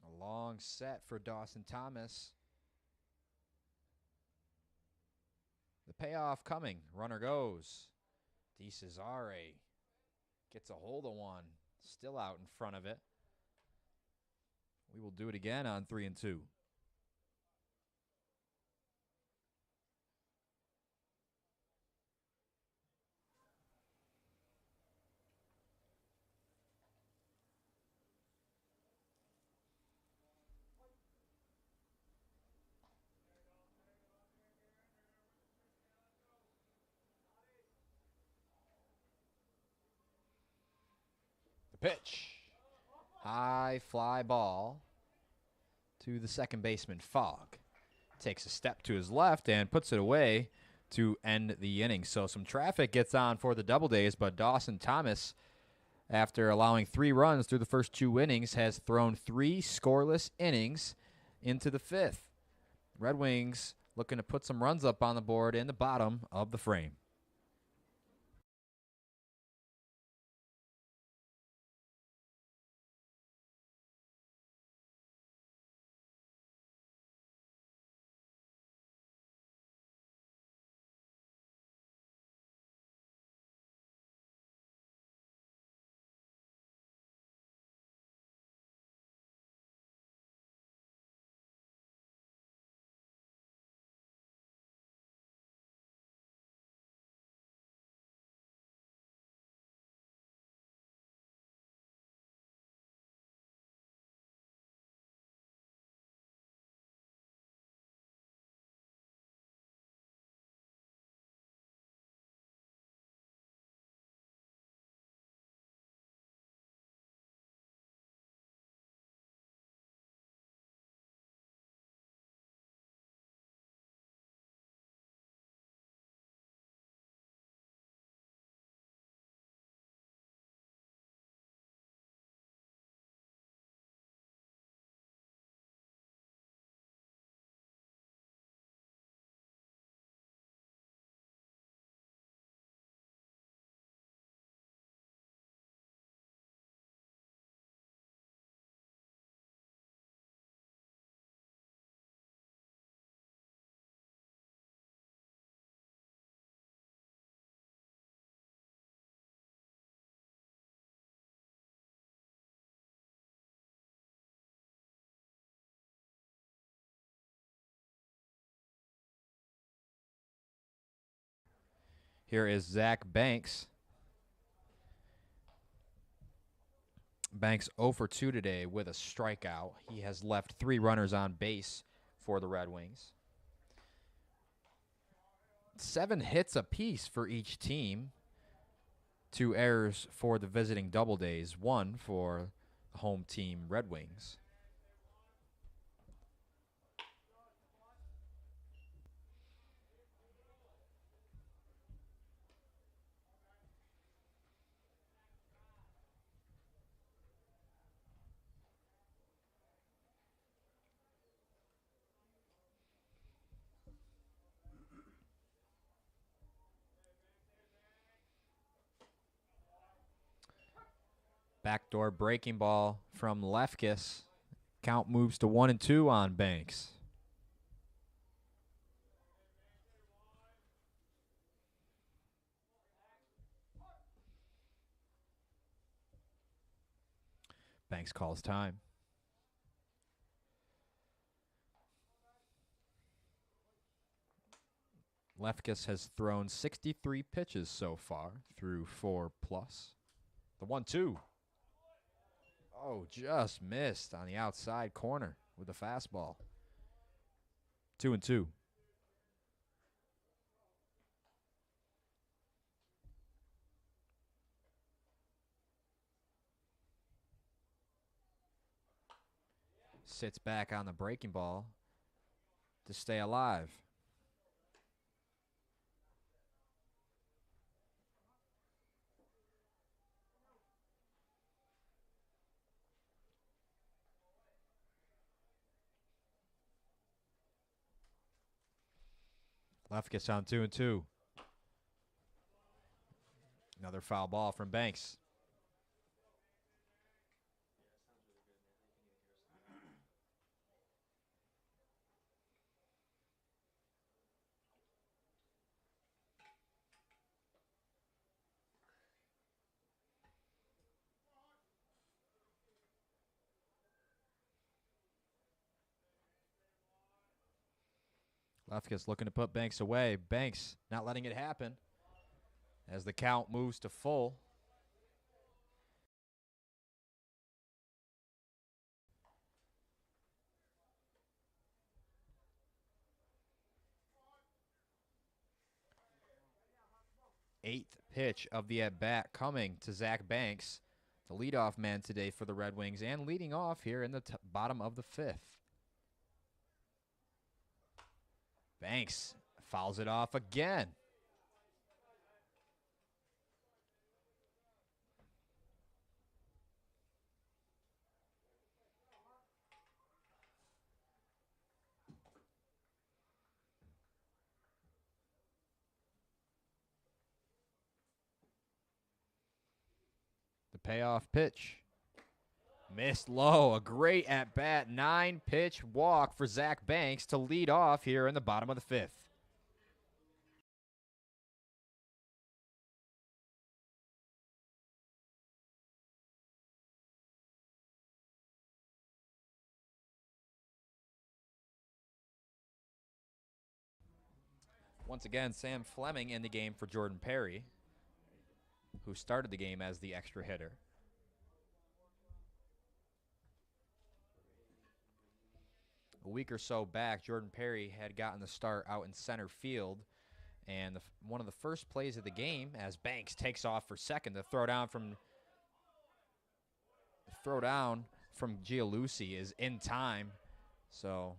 A long set for Dawson Thomas. The payoff coming. Runner goes. DeCesare gets a hold of one. Still out in front of it. We will do it again on 3-2. pitch. High fly ball to the second baseman, Fogg. Takes a step to his left and puts it away to end the inning. So some traffic gets on for the Doubledays, but Dawson Thomas, after allowing 3 runs through the first 2 innings, has thrown 3 scoreless innings into the 5th. Red Wings looking to put some runs up on the board in the bottom of the frame. Here is Zach Banks. Banks 0 for 2 today with a strikeout. He has left 3 runners on base for the Red Wings. 7 hits apiece for each team. 2 errors for the visiting Doubledays, 1 for the home team Red Wings. Backdoor breaking ball from Lefkis. Count moves to 1-2 on Banks. Banks calls time. Lefkis has thrown 63 pitches so far through 4+. The 1-2. Oh, just missed on the outside corner with the fastball. 2-2. Sits back on the breaking ball to stay alive. Lefkis on 2-2. Another foul ball from Banks. Lefkis looking to put Banks away. Banks not letting it happen as the count moves to full. Eighth pitch of the at-bat coming to Zach Banks. the leadoff man today for the Red Wings and leading off here in the bottom of the 5th. Banks fouls it off again. The payoff pitch. Missed low. A great at-bat. 9-pitch walk for Zach Banks to lead off here in the bottom of the 5th. Once again, Sam Fleming in the game for Jordan Perry, who started the game as the extra hitter. A week or so back, Jordan Perry had gotten the start out in center field, and one of the first plays of the game, as Banks takes off for second, the throw down from Gianlucci is in time. So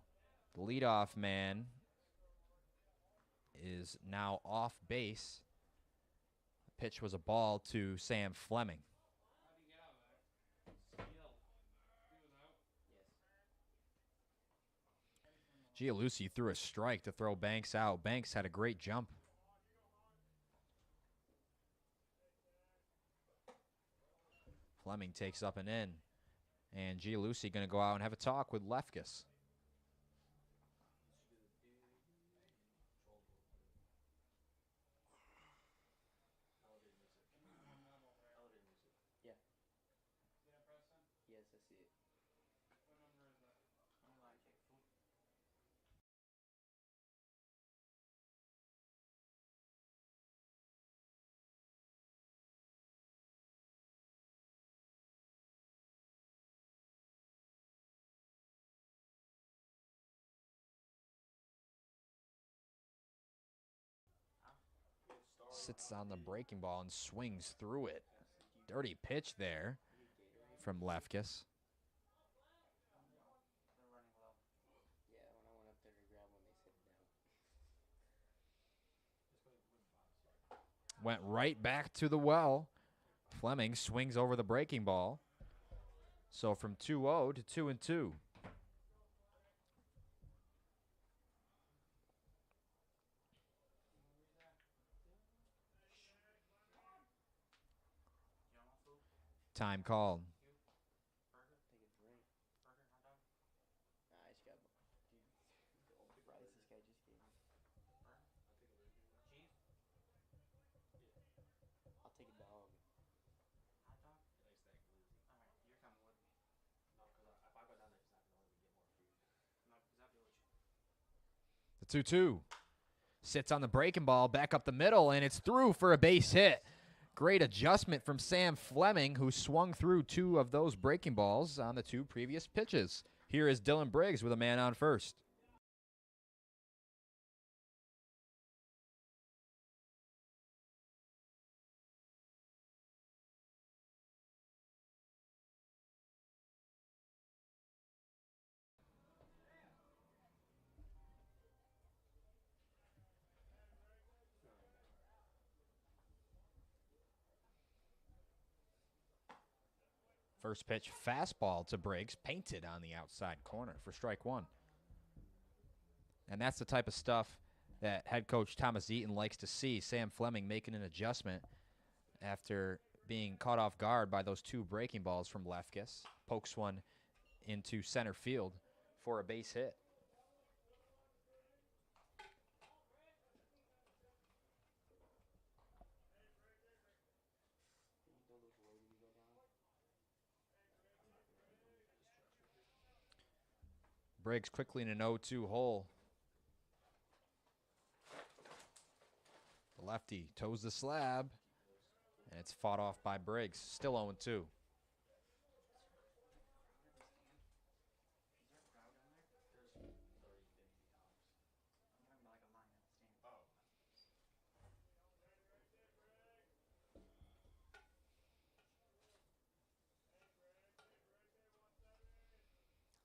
the leadoff man is now off base. The pitch was a ball to Sam Fleming. Gianlucci threw a strike to throw Banks out. Banks had a great jump. Fleming takes up and in. And Gianlucci going to go out and have a talk with Lefkis. Yeah. Yes, I see it. What number is that? Sits on the breaking ball and swings through it. Dirty pitch there from Lefkis. They're running low. Yeah, when I went up there to grab one, they set it down. Went right back to the well. Fleming swings over the breaking ball. So from 2-0 to 2-2. Time called. Take a drink. Nah, I just got dude, the old fries this guy just gave me. I'll take a dog. Hot dog? Alright, you're coming with me. No, because if I go down there, he's not going to let me get more food. No, because I'll deal with you. The 2-2. Sits on the breaking ball, back up the middle, and it's through for a base hit. Great adjustment from Sam Fleming, who swung through 2 of those breaking balls on the 2 previous pitches. Here is Dylan Briggs with a man on first. First pitch fastball to Briggs, painted on the outside corner for strike 1. And that's the type of stuff that head coach Thomas Eaton likes to see. Sam Fleming making an adjustment after being caught off guard by those 2 breaking balls from Lefkis. Pokes one into center field for a base hit. Briggs quickly in an 0-2 hole. The lefty toes the slab, and it's fought off by Briggs. Still 0-2.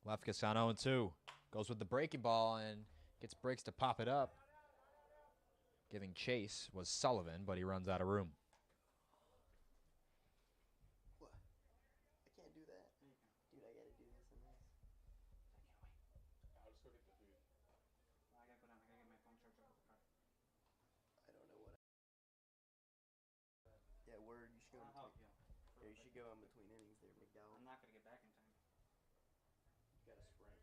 Lefkis on 0-2. Goes with the breaking ball and gets Briggs to pop it up. Giving chase was Sullivan, but he runs out of room. What? I can't do that. Dude, I gotta do this and this. I'll just go get the food. I gotta go down. I gotta get my phone charger out of the car. I don't know what. Yeah, word. You should go in I'll help between. you. Yeah, you should go in between innings there, McDowell. I'm not gonna get back in time. You gotta sprint.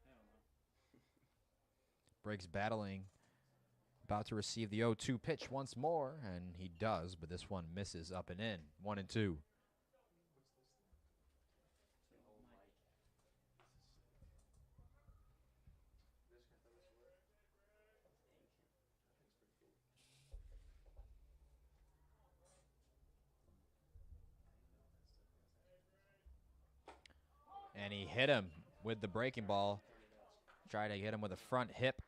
I don't know. Briggs battling. About to receive the 0-2 pitch once more, and he does, but this one misses up and in. 1-2. The whole mic. This can throw this away. It's ancient. That thing's pretty cool. And he hit him with the breaking ball. Tried to hit him with a front hip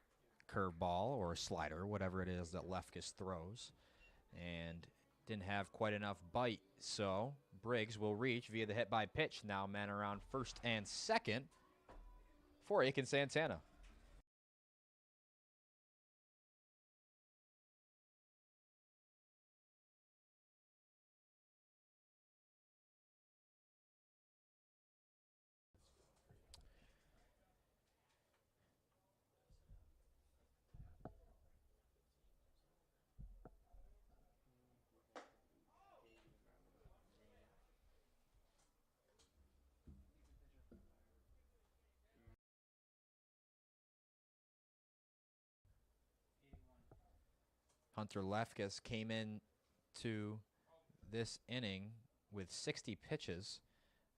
curveball or slider, whatever it is that Lefkis throws. And didn't have quite enough bite. So Briggs will reach via the hit by pitch. Now men around first and second for Aiken Santana. Hunter Lefkis came in to this inning with 60 pitches,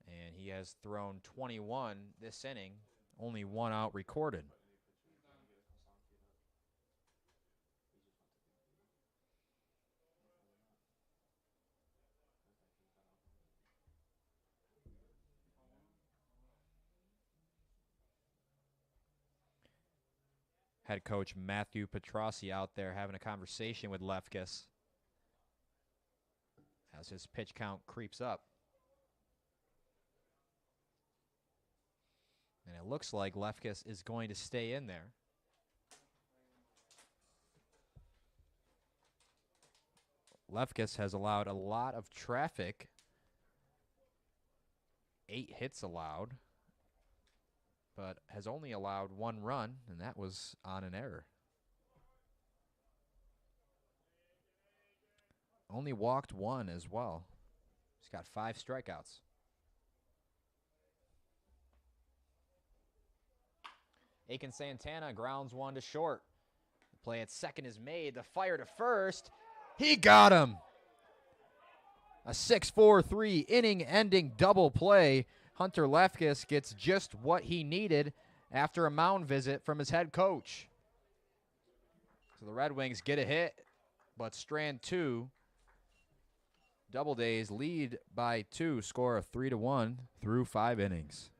and he has thrown 21 this inning, only one out recorded. Head coach Matthew Petrossi out there having a conversation with Lefkis as his pitch count creeps up. And it looks like Lefkis is going to stay in there. Lefkis has allowed a lot of traffic. 8 hits allowed, but has only allowed 1 run, and that was on an error. Only walked 1 as well. He's got 5 strikeouts. Aiken Santana grounds 1 to short. The play at second is made. The fire to first. He got him. A 6-4-3 inning-ending double play. Hunter Lefkis gets just what he needed after a mound visit from his head coach. So the Red Wings get a hit, but strand 2. Doubledays lead by 2, score of 3-1 through 5 innings.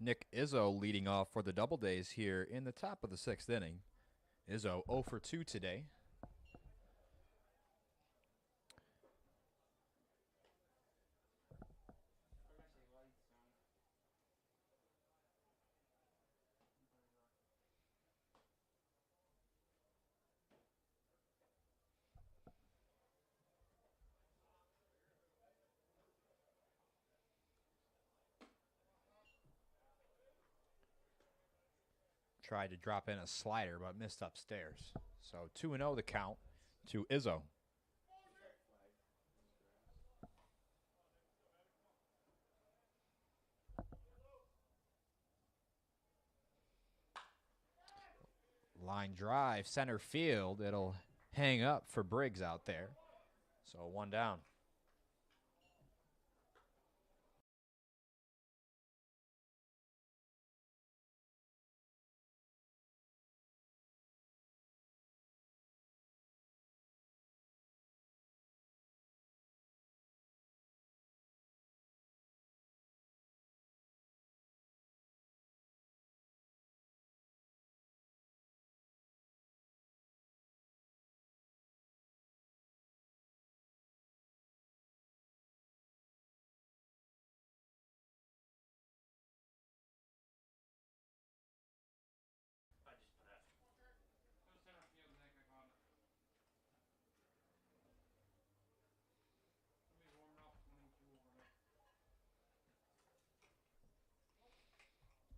Nick Izzo leading off for the Doubledays here in the top of the 6th inning. Izzo 0 for 2 today. Tried to drop in a slider, but missed upstairs. So 2-0 the count to Izzo. Line drive, center field. It'll hang up for Briggs out there. So 1 down.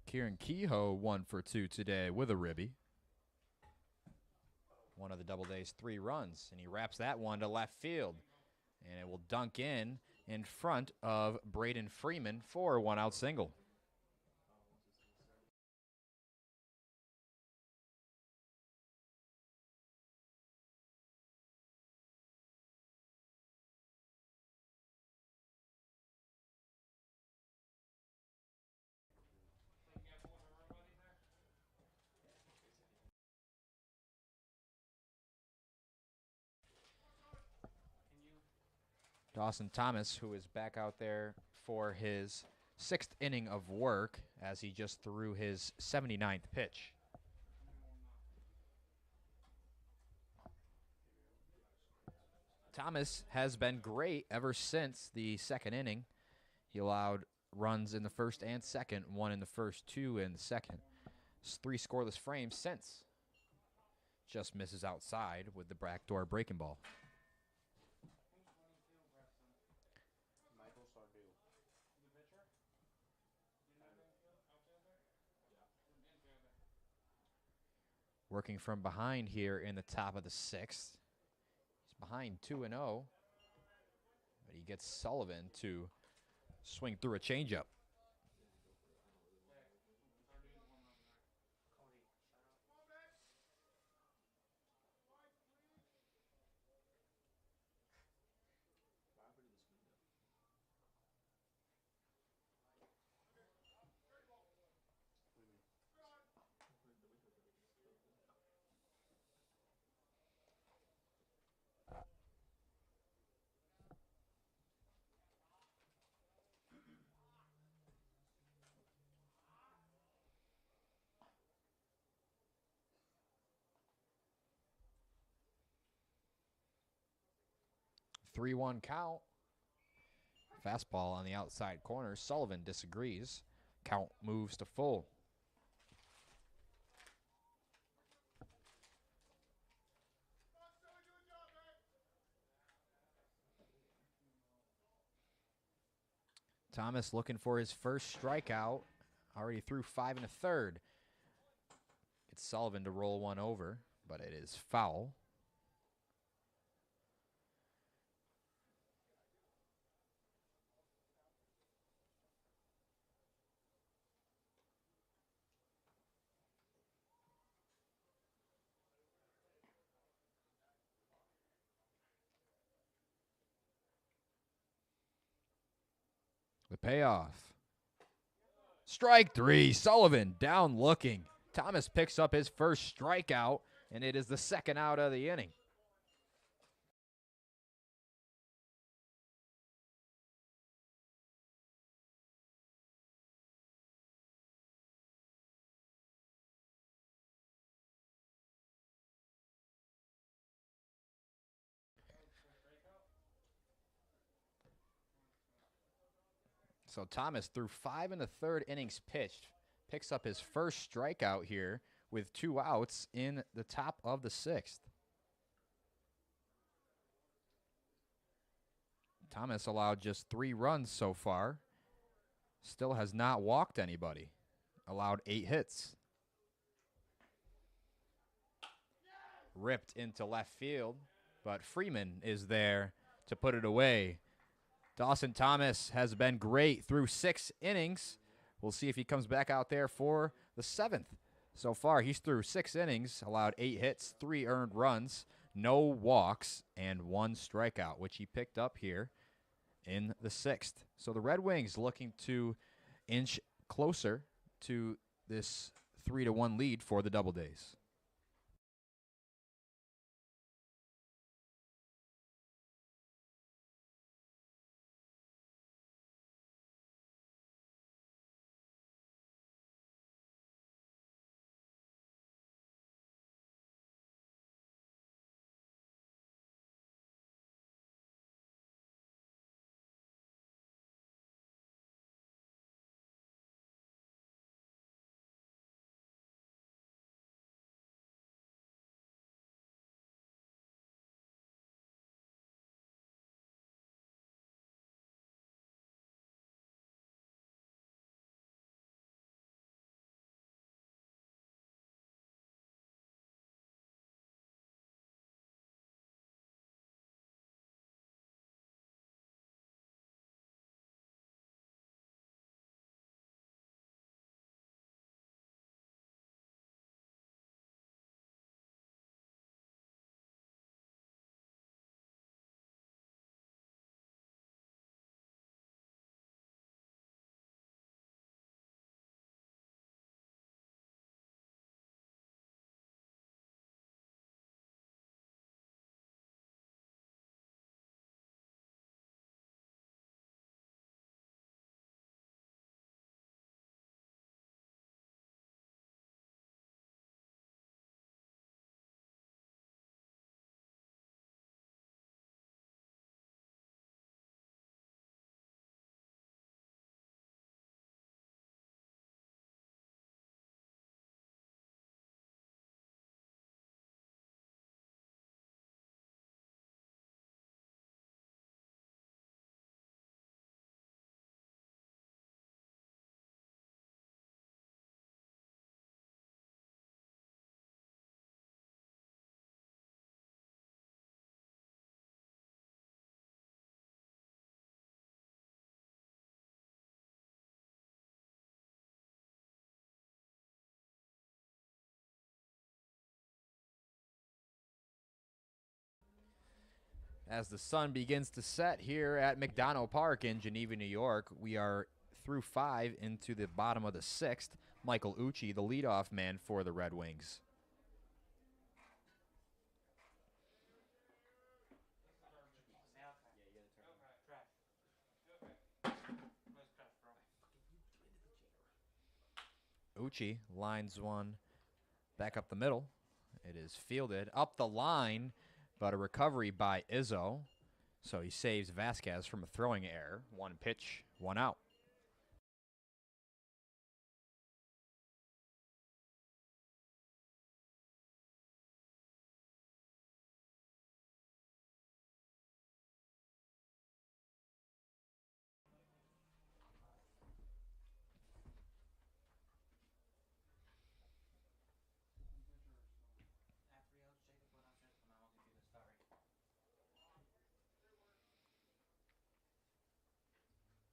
Kieran Kehoe 1 for 2 today with a ribby. One of the Doubledays 3 runs, and he wraps that one to left field. And it will dunk in front of Braden Freeman for a 1-out single. Dawson Thomas, who is back out there for his 6th inning of work as he just threw his 79th pitch. Thomas has been great ever since the 2nd inning. He allowed runs in the 1st and 2nd, 1 in the 1st, 2 in the 2nd. 3 scoreless frames since. Just misses outside with the backdoor breaking ball. Working from behind here in the top of the 6th. He's behind 2-0. But he gets Sullivan to swing through a changeup. Three-one count. Fastball on the outside corner. Sullivan disagrees. Count moves to full. Thomas looking for his first strikeout. Already threw 5 1/3. Gets Sullivan to roll one over, but it is foul. The payoff. Strike 3. Sullivan down looking. Thomas picks up his first strikeout, and it is the 2nd out of the inning. So Thomas, through 5 in the 3rd innings pitched, picks up his first strikeout here with 2 outs in the top of the 6th. Thomas allowed just 3 runs so far. Still has not walked anybody. Allowed 8 hits. Ripped into left field, but Freeman is there to put it away. Dawson Thomas has been great through 6 innings. We'll see if he comes back out there for the 7th. So far, he's through 6 innings, allowed 8 hits, 3 earned runs, no walks, and 1 strikeout, which he picked up here in the 6th. So the Red Wings looking to inch closer to this 3-1 lead for the Doubledays. As the sun begins to set here at McDonough Park in Geneva, New York, we are through 5 into the bottom of the 6th. Michael Ucci, the leadoff man for the Red Wings. Ucci lines one back up the middle. It is fielded up the line, but a recovery by Izzo. So he saves Vasquez from a throwing error. 1 pitch, 1 out.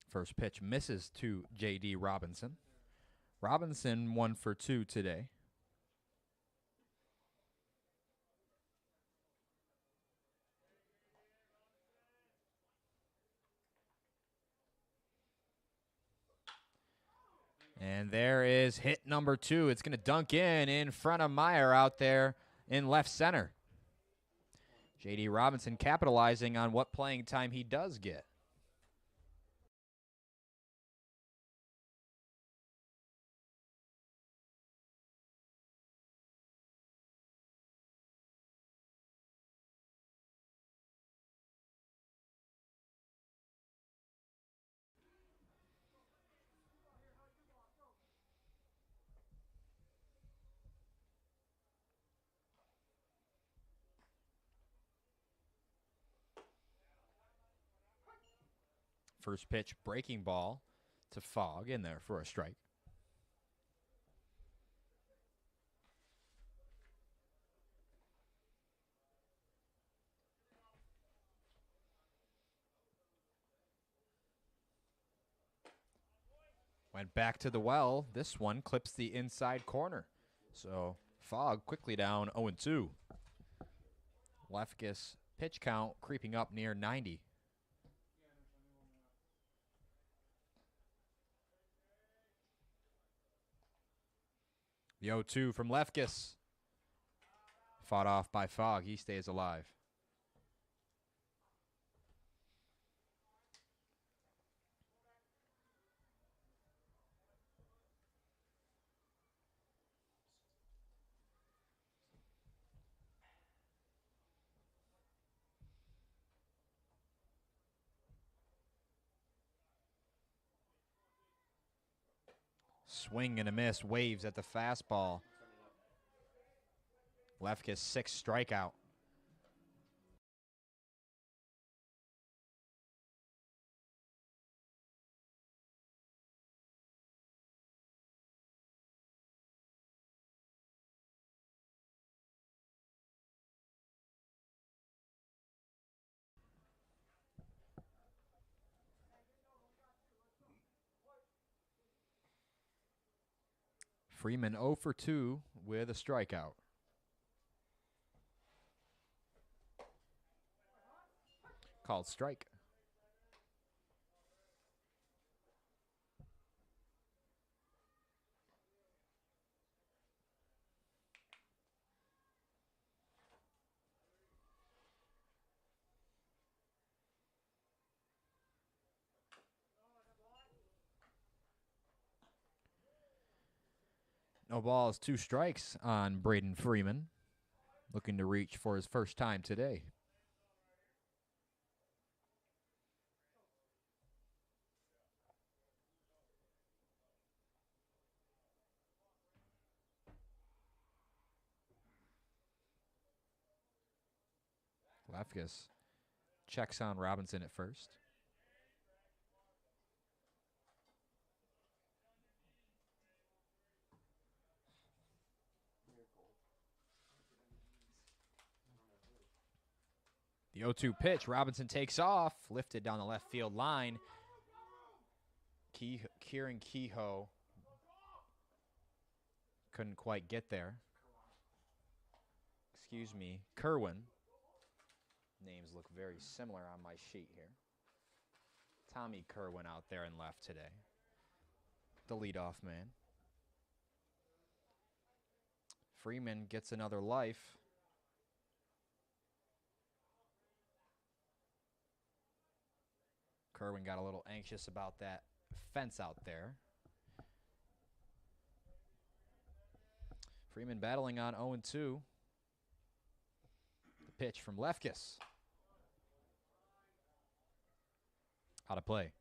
First pitch misses to J.D. Robinson. Robinson 1 for 2 today. And there is hit number 2. It's going to dunk in front of Meyer out there in left center. J.D. Robinson capitalizing on what playing time he does get. First pitch, breaking ball to Fogg, in there for a strike. Went back to the well. This one clips the inside corner. So Fogg quickly down 0-2. Lefkis pitch count creeping up near 90. The 0-2 from Lefkis. Fought off by Fogg. He stays alive. Swing and a miss. Waves at the fastball. Lefkis 6th strikeout. Freeman 0 for 2 with a strikeout. Called strike. No balls, 2 strikes on Braden Freeman. Looking to reach for his first time today. Lefkis checks on Robinson at first. The 0-2 pitch. Robinson takes off. Lifted down the left field line. Kieran Kehoe couldn't quite get there. Excuse me, Kerwin. Names look very similar on my sheet here. Tommy Kerwin out there in left today. The leadoff man. Freeman gets another life. Kerwin got a little anxious about that fence out there. Freeman battling on 0-2. The pitch from Lefkis. Out of play.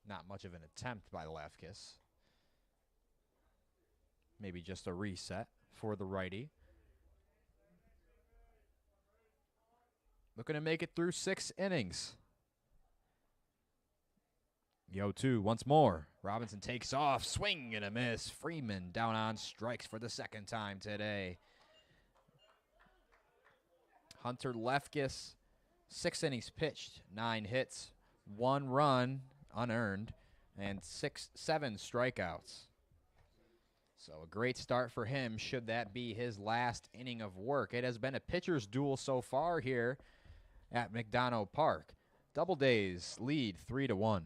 Not much of an attempt by Lefkis. Maybe just a reset for the righty. Looking to make it through 6 innings. The 0-2 once more. Robinson takes off. Swing and a miss. Freeman down on strikes for the 2nd time today. Hunter Lefkis, 6 innings pitched, 9 hits, 1 run unearned, and 7 strikeouts. So a great start for him, should that be his last inning of work. It has been a pitcher's duel so far here at McDonough Park. Doubledays lead 3-1.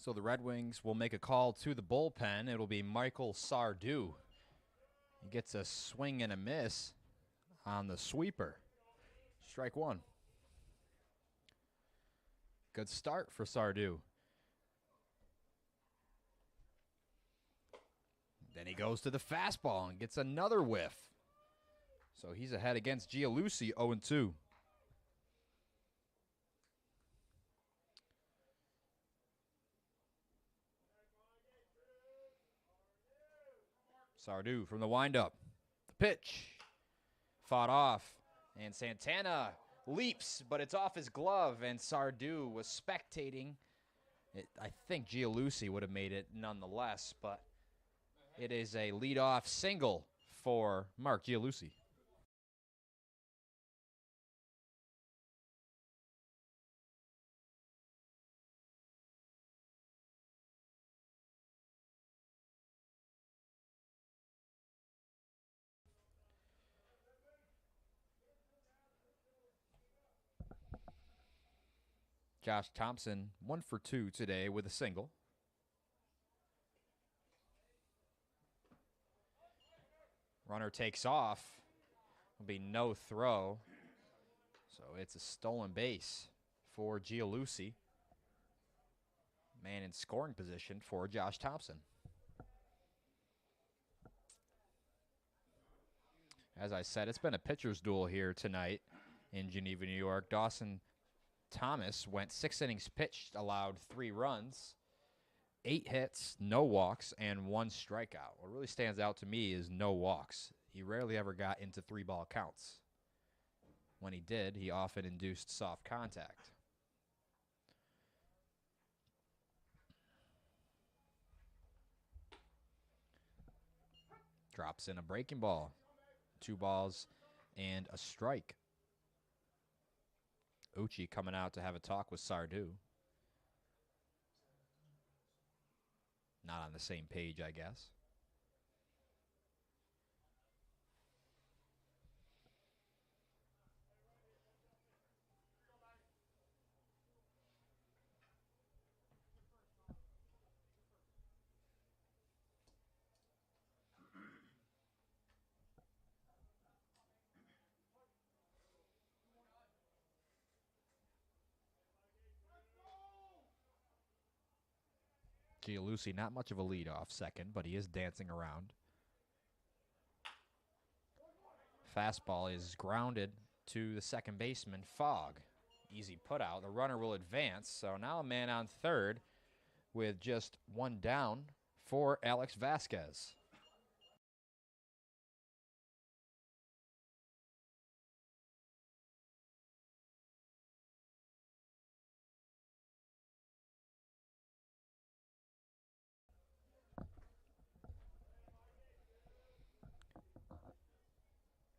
So the Red Wings will make a call to the bullpen. It'll be Michael Sardu. He gets a swing and a miss on the sweeper. Strike one. Good start for Sardu. Then he goes to the fastball and gets another whiff. So he's ahead against Gialusi, 0-2. Sardu from the windup. The pitch. Fought off. And Santana leaps, but it's off his glove, and Sardu was spectating. I think Gialusi would have made it nonetheless, but it is a leadoff single for Mark Gialusi. Josh Thompson, 1 for 2 today with a single. Runner takes off. Will be no throw. So it's a stolen base for Gialusi. Man in scoring position for Josh Thompson. As I said, it's been a pitcher's duel here tonight in Geneva, New York. Dawson Thomas went 6 innings pitched, allowed 3 runs, 8 hits, no walks, and 1 strikeout. What really stands out to me is no walks. He rarely ever got into 3-ball counts. When he did, he often induced soft contact. Drops in a breaking ball. 2 balls and a strike. Uchi coming out to have a talk with Sardu. Not on the same page, I guess. Gialusi, not much of a leadoff second, but he is dancing around. Fastball is grounded to the second baseman, Fogg. Easy put out. The runner will advance. So now a man on third with just 1 down for Alex Vasquez.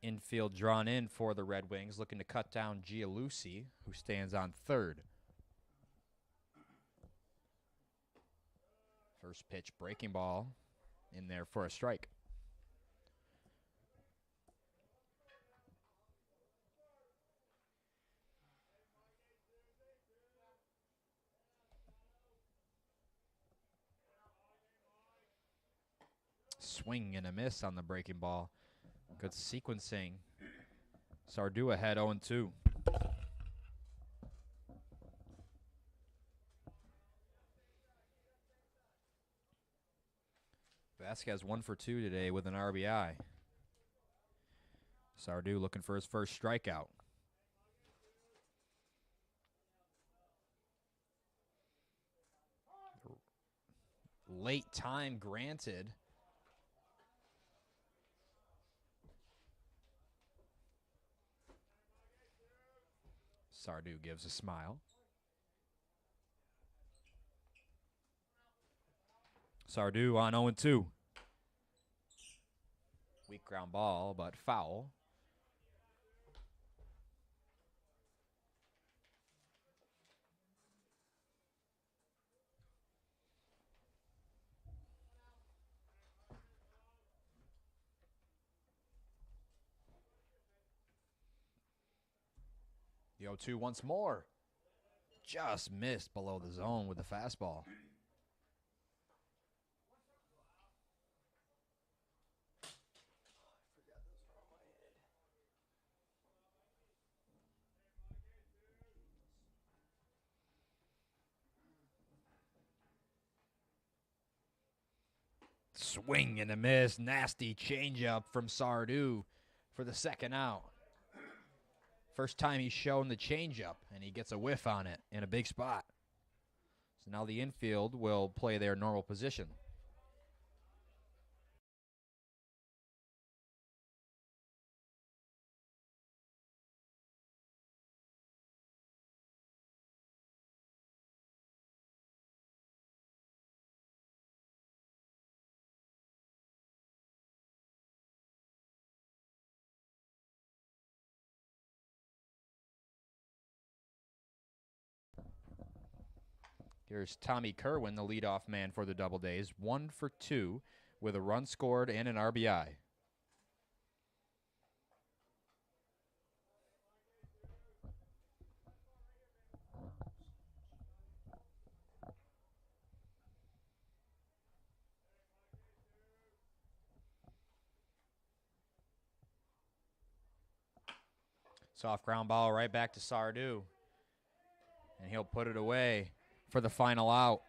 Infield drawn in for the Red Wings, looking to cut down Gialusi, who stands on third. First pitch, breaking ball in there for a strike. Swing and a miss on the breaking ball. Good sequencing. Sardu ahead 0-2. Vasquez 1 for 2 today with an RBI. Sardu looking for his first strikeout. Late time granted. Sardu gives a smile. Sardu on 0-2. Weak ground ball, but foul. The 0-2 once more. Just missed below the zone with the fastball. Swing and a miss. Nasty changeup from Sardu for the second out. First time he's shown the changeup, and he gets a whiff on it in a big spot. So now the infield will play their normal position. Here's Tommy Kerwin, the leadoff man for the Doubledays, 1 for 2 with a run scored and an RBI. Soft ground ball right back to Sardu. And he'll put it away for the final out.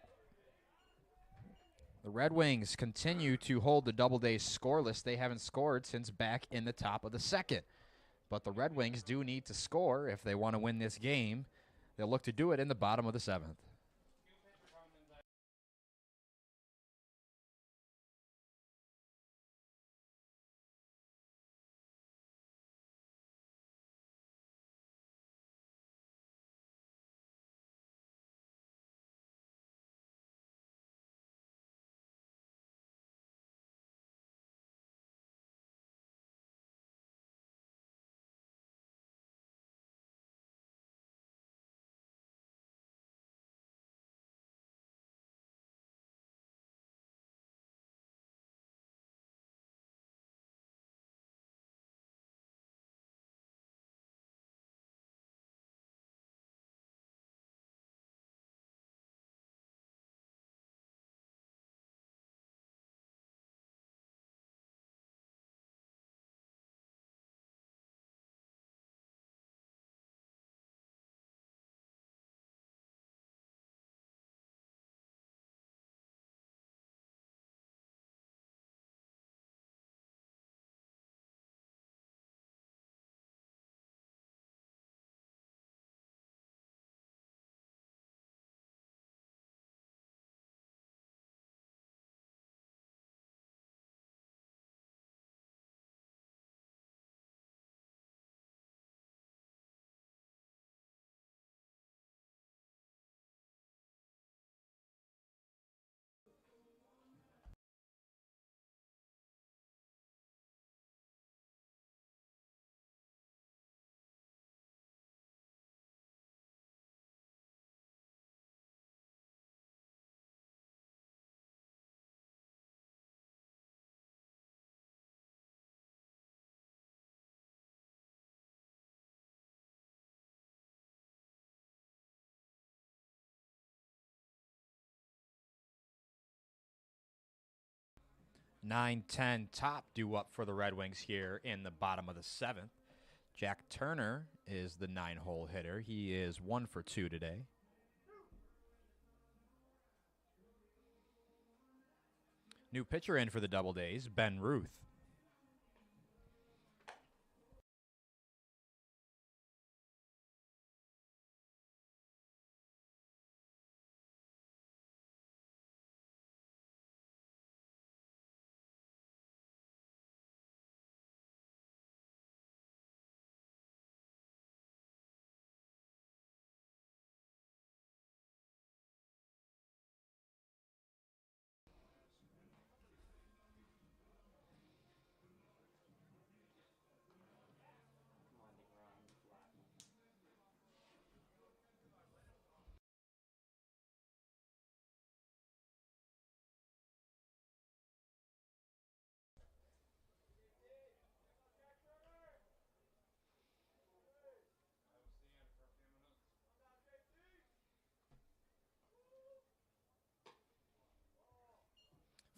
The Red Wings continue to hold the Doubledays scoreless. They haven't scored since back in the top of the second. But the Red Wings do need to score if they want to win this game. They'll look to do it in the bottom of the seventh. Nine, 10 top due up for the Red Wings here in the bottom of the seventh. Jack Turner is the 9-hole hitter. He is 1 for 2 today. New pitcher in for the Doubledays, Ben Ruth.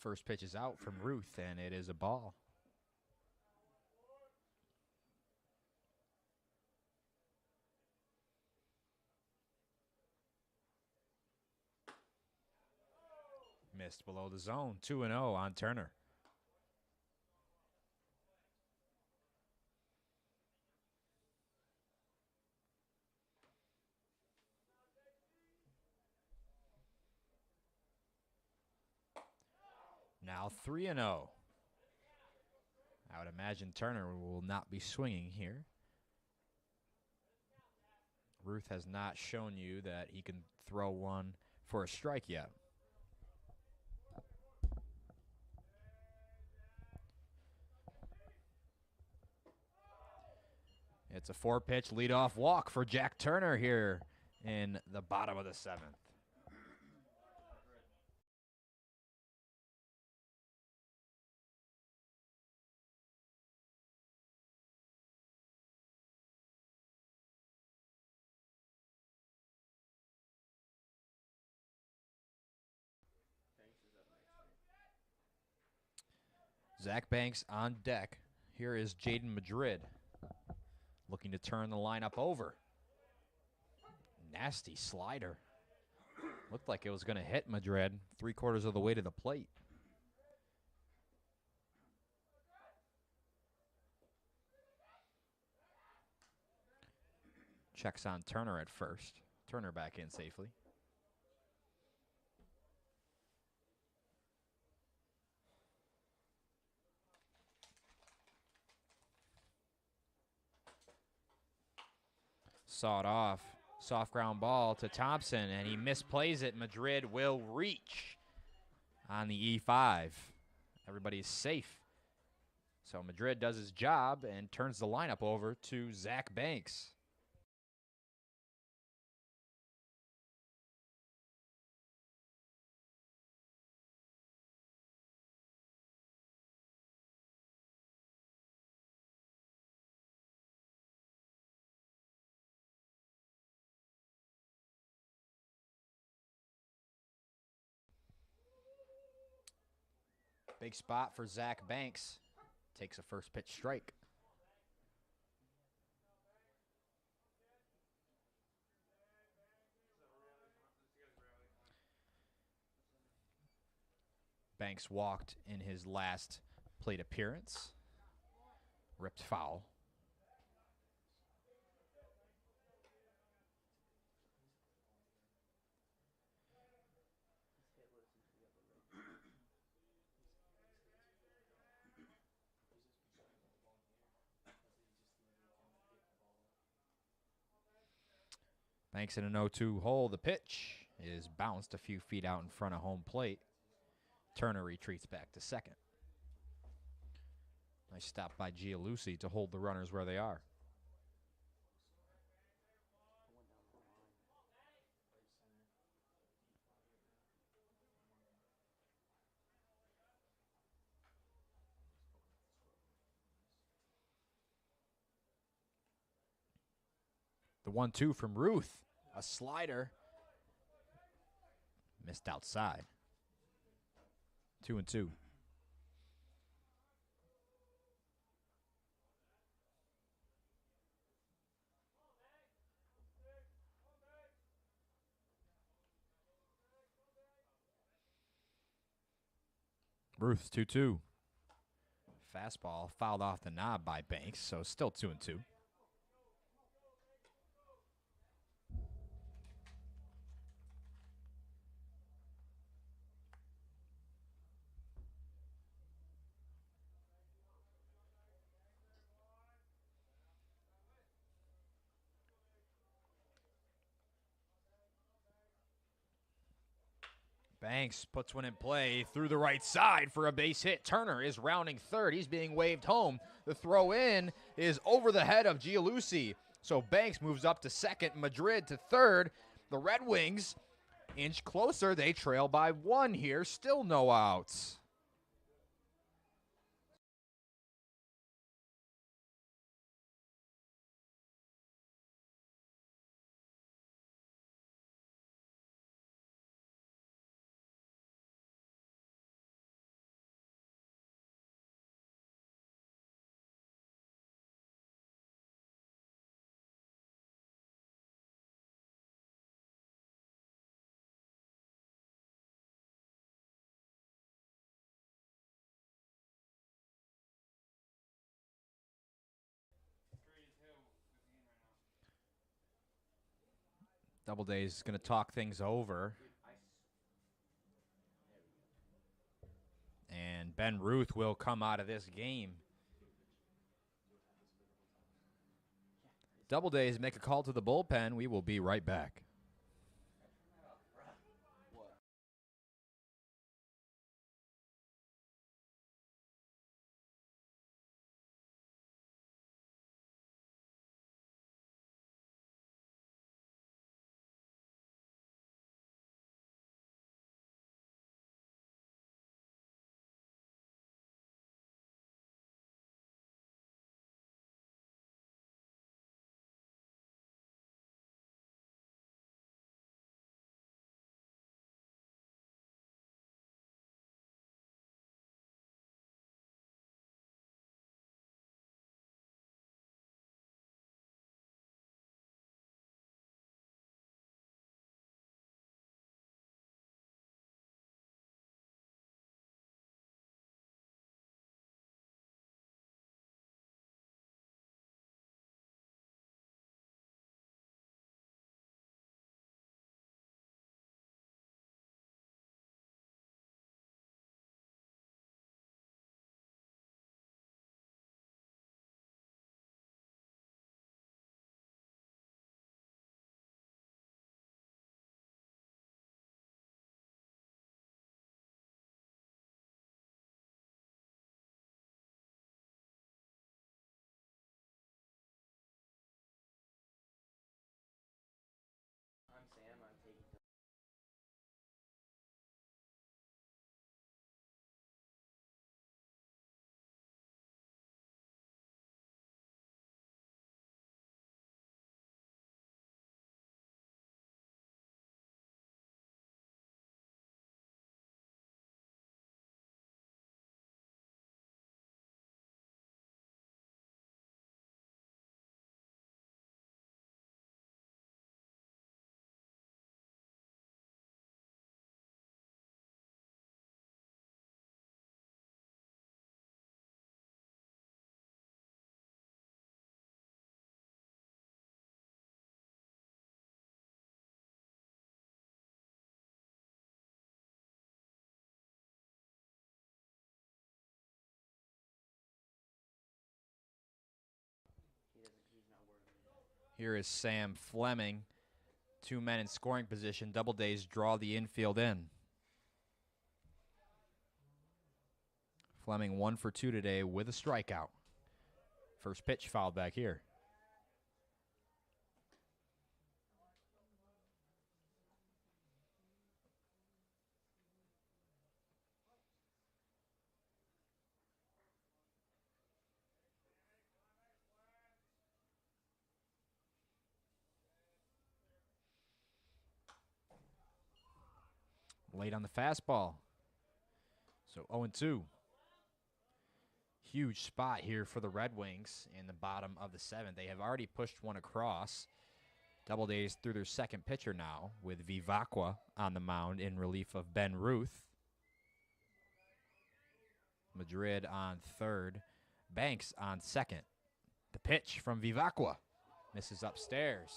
First pitch is out from Ruth, and it is a ball. Missed below the zone. 2-0 on Turner. Now 3-0. I would imagine Turner will not be swinging here. Ruth has not shown you that he can throw one for a strike yet. It's a 4-pitch leadoff walk for Jack Turner here in the bottom of the 7th. Zach Banks on deck. Here is Jaden Madrid looking to turn the lineup over. Nasty slider. Looked like it was going to hit Madrid 3/4 of the way to the plate. Checks on Turner at first. Turner back in safely. Sawed off. Soft ground ball to Thompson, and he misplays it. Madrid will reach on the E5. Everybody's safe. So Madrid does his job and turns the lineup over to Zach Banks. Big spot for Zach Banks. Takes a first pitch strike. Banks walked in his last plate appearance. Ripped foul. Banks in an 0-2 hole. The pitch is bounced a few feet out in front of home plate. Turner retreats back to second. Nice stop by Gialusi to hold the runners where they are. The 1-2 from Ruth. A slider. Missed outside. 2-2. Ruth 2-2. Fastball fouled off the knob by Banks, so still 2-2. Banks puts one in play through the right side for a base hit. Turner is rounding third. He's being waved home. The throw in is over the head of Gialusi. So Banks moves up to second. Madrid to third. The Red Wings inch closer. They trail by 1 here. Still no outs. Doubledays is going to talk things over. And Ben Ruth will come out of this game. Doubledays make a call to the bullpen. We will be right back. I'm Sam. I'm taking. He's not working. Here is Sam Fleming. 2 men in scoring position. Doubledays draw the infield in. Fleming 1 for 2 today with a strikeout. First pitch fouled back here. Late on the fastball. So 0-2. Huge spot here for the Red Wings in the bottom of the 7th. They have already pushed one across. Doubledays through their second pitcher now with Vivacqua on the mound in relief of Ben Ruth. Madrid on third. Banks on second. The pitch from Vivacqua. Misses upstairs.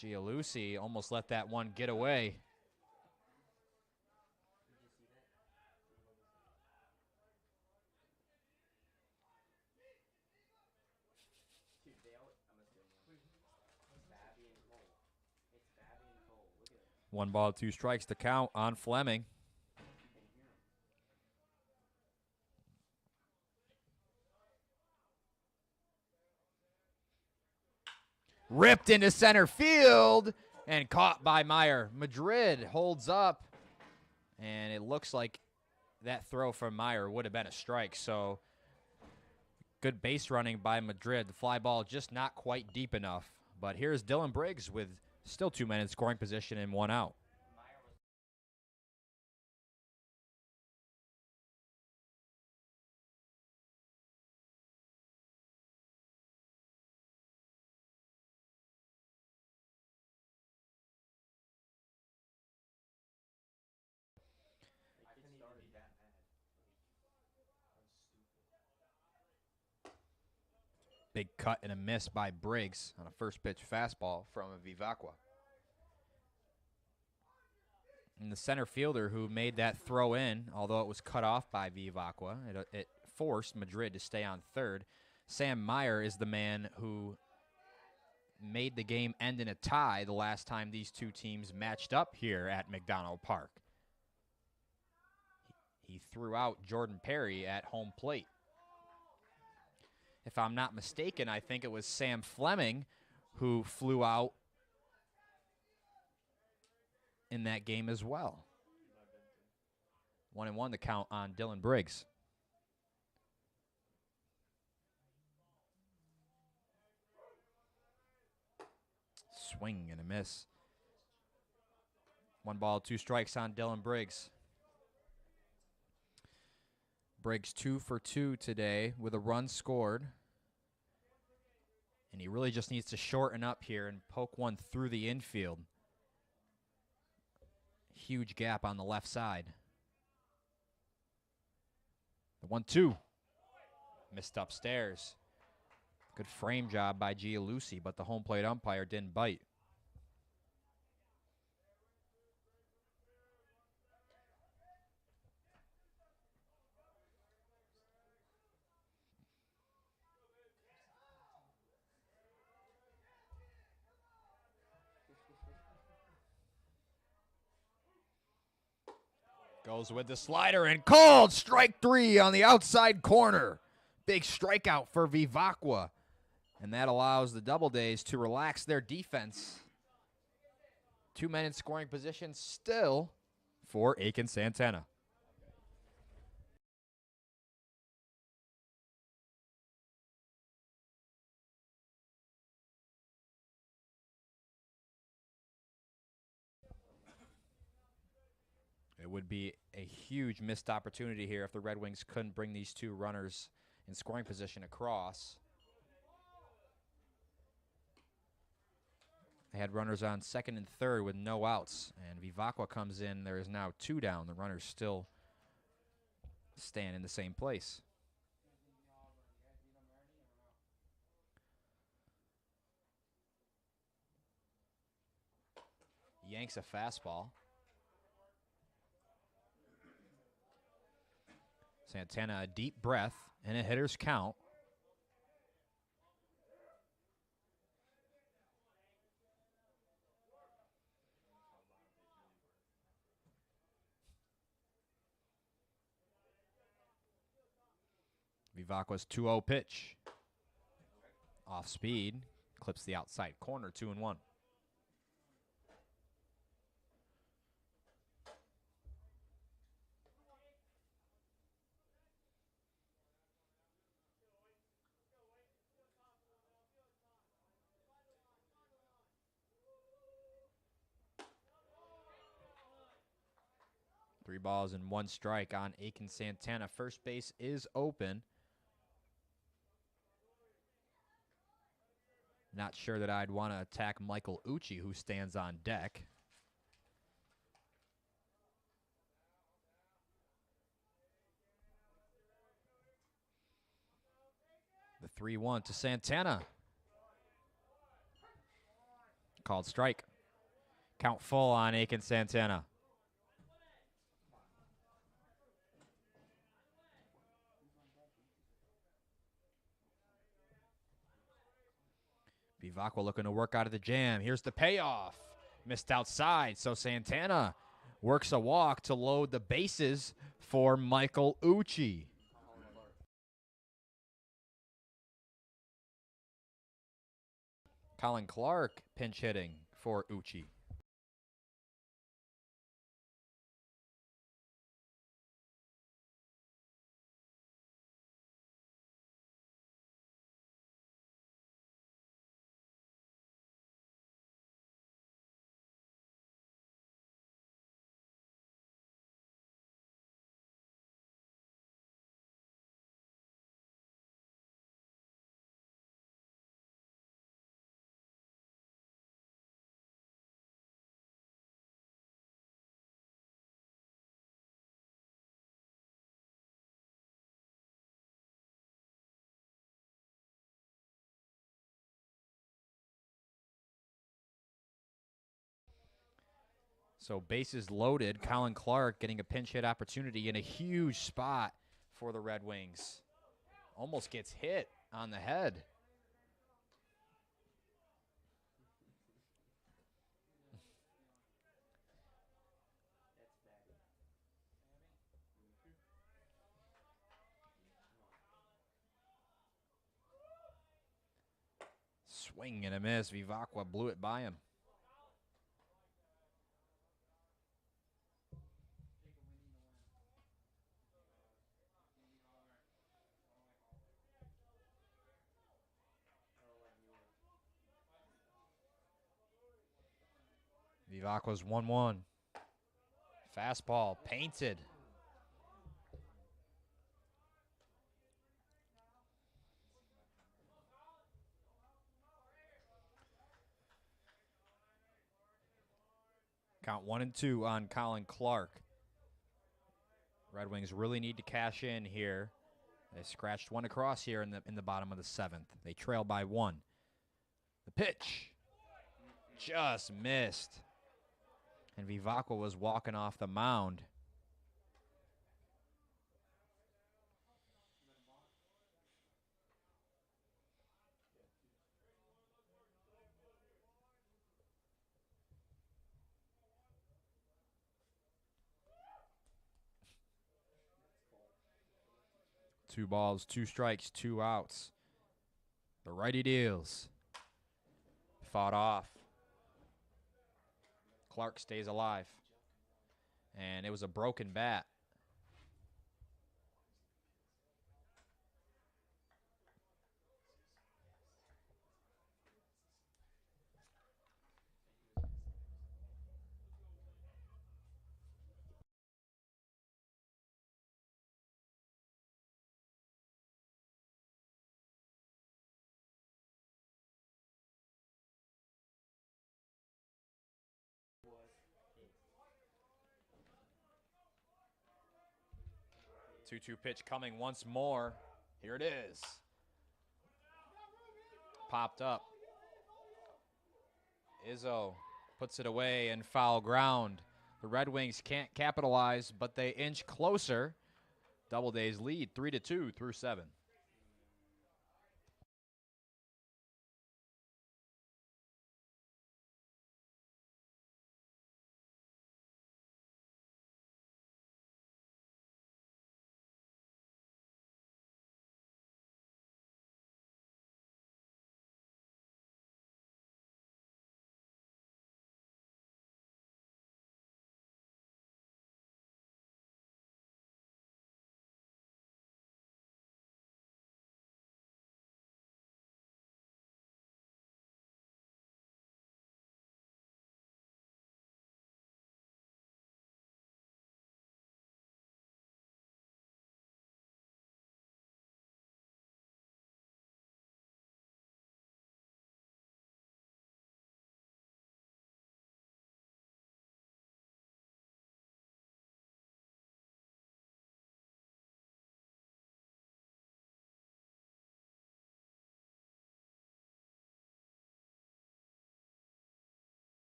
Gialusi almost let that one get away. One ball, 2 strikes to count on Fleming. Ripped into center field and caught by Meyer. Madrid holds up, and it looks like that throw from Meyer would have been a strike. So good base running by Madrid. The fly ball just not quite deep enough. But here's Dylan Briggs with still 2 men in scoring position and 1 out. Big cut and a miss by Briggs on a first pitch fastball from Vivacqua. And the center fielder who made that throw in, although it was cut off by Vivacqua, it forced Madrid to stay on third. Sam Meyer is the man who made the game end in a tie the last time these two teams matched up here at McDonough Park. He threw out Jordan Perry at home plate. If I'm not mistaken, I think it was Sam Fleming who flew out in that game as well. 1-1 to count on Dylan Briggs. Swing and a miss. 1 ball, 2 strikes on Dylan Briggs. Briggs 2 for 2 today with a run scored. And he really just needs to shorten up here and poke one through the infield. Huge gap on the left side. The 1-2. Missed upstairs. Good frame job by Gialusi, but the home plate umpire didn't bite. Goes with the slider and called strike 3 on the outside corner. Big strikeout for Vivacqua. And that allows the Doubledays to relax their defense. 2 men in scoring position still for Aiken Santana. It would be a huge missed opportunity here if the Red Wings couldn't bring these two runners in scoring position across. They had runners on second and third with no outs, and Vivacqua comes in. There is now 2 down. The runners still stand in the same place. Yanks a fastball. Santana a deep breath and a hitter's count. Vivacqua's 2-0 pitch. Off speed, clips the outside corner, 2-1. Three balls and 1 strike on Aiken Santana. First base is open. Not sure that I'd want to attack Michael Ucci, who stands on deck. The 3-1 to Santana. Called strike. Count full on Aiken Santana. Vivacqua looking to work out of the jam. Here's the payoff. Missed outside, so Santana works a walk to load the bases for Michael Ucci. Colin Clark pinch hitting for Ucci. So bases loaded. Colin Clark getting a pinch hit opportunity in a huge spot for the Red Wings. Almost gets hit on the head. That's bad. Swing and a miss. Vivacqua blew it by him. Vivacqua's 1-1. Fastball painted. Count 1-2 on Colin Clark. Red Wings really need to cash in here. They scratched one across here in the bottom of the 7th. They trail by 1. The pitch just missed. And Vivacqua was walking off the mound. Two balls, 2 strikes, 2 outs. The righty deals. Fought off. Clark stays alive. And it was a broken bat. Two-two pitch coming once more. Here it is. Popped up. Izzo puts it away in foul ground. The Red Wings can't capitalize, but they inch closer. Doubledays lead 3-2 through 7.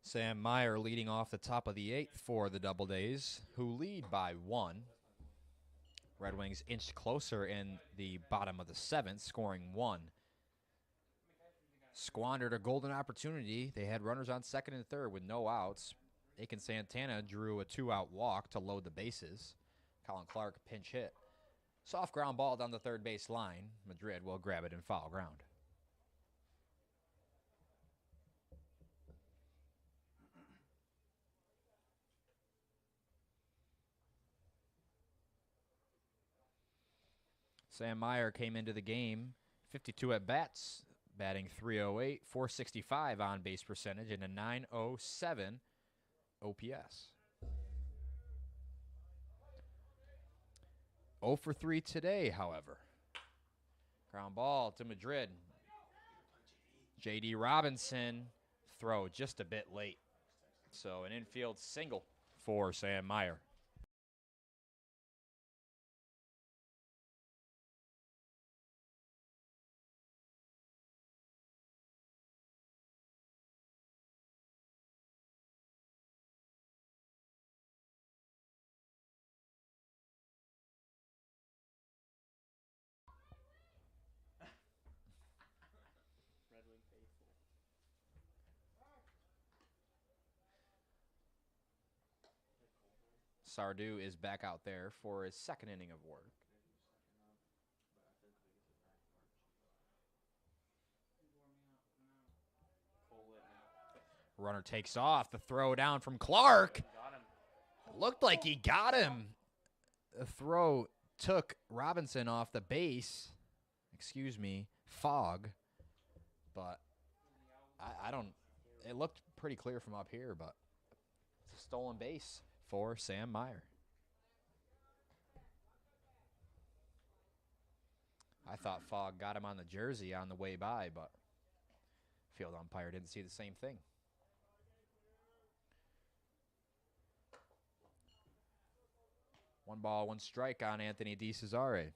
Sam Meyer leading off the top of the 8th for the Doubledays, who lead by 1. Red Wings inched closer in the bottom of the 7th, scoring 1. Squandered a golden opportunity. They had runners on 2nd and 3rd with no outs. Aiken Santana drew a 2-out walk to load the bases. Colin Clark pinch hit. Soft ground ball down the third base line. Madrid will grab it in foul ground. Sam Meyer came into the game 52 at bats, batting .308, .465 on base percentage, and a .907 OPS. 0 for 3 today, however. Ground ball to Madrid. J.D. Robinson, throw just a bit late. So an infield single for Sam Meyer. Red Wing faithful. Sardu is back out there for his 2nd inning of work. Runner takes off. The throw down from Clark. Got him. Looked like he got him. The throw took Robinson off the base. Excuse me, Fogg. But I don't. It looked pretty clear from up here, but it's a stolen base for Sam Meyer. I thought Fogg got him on the jersey on the way by, but field umpire didn't see the same thing. One ball, one strike on Anthony DeCesare.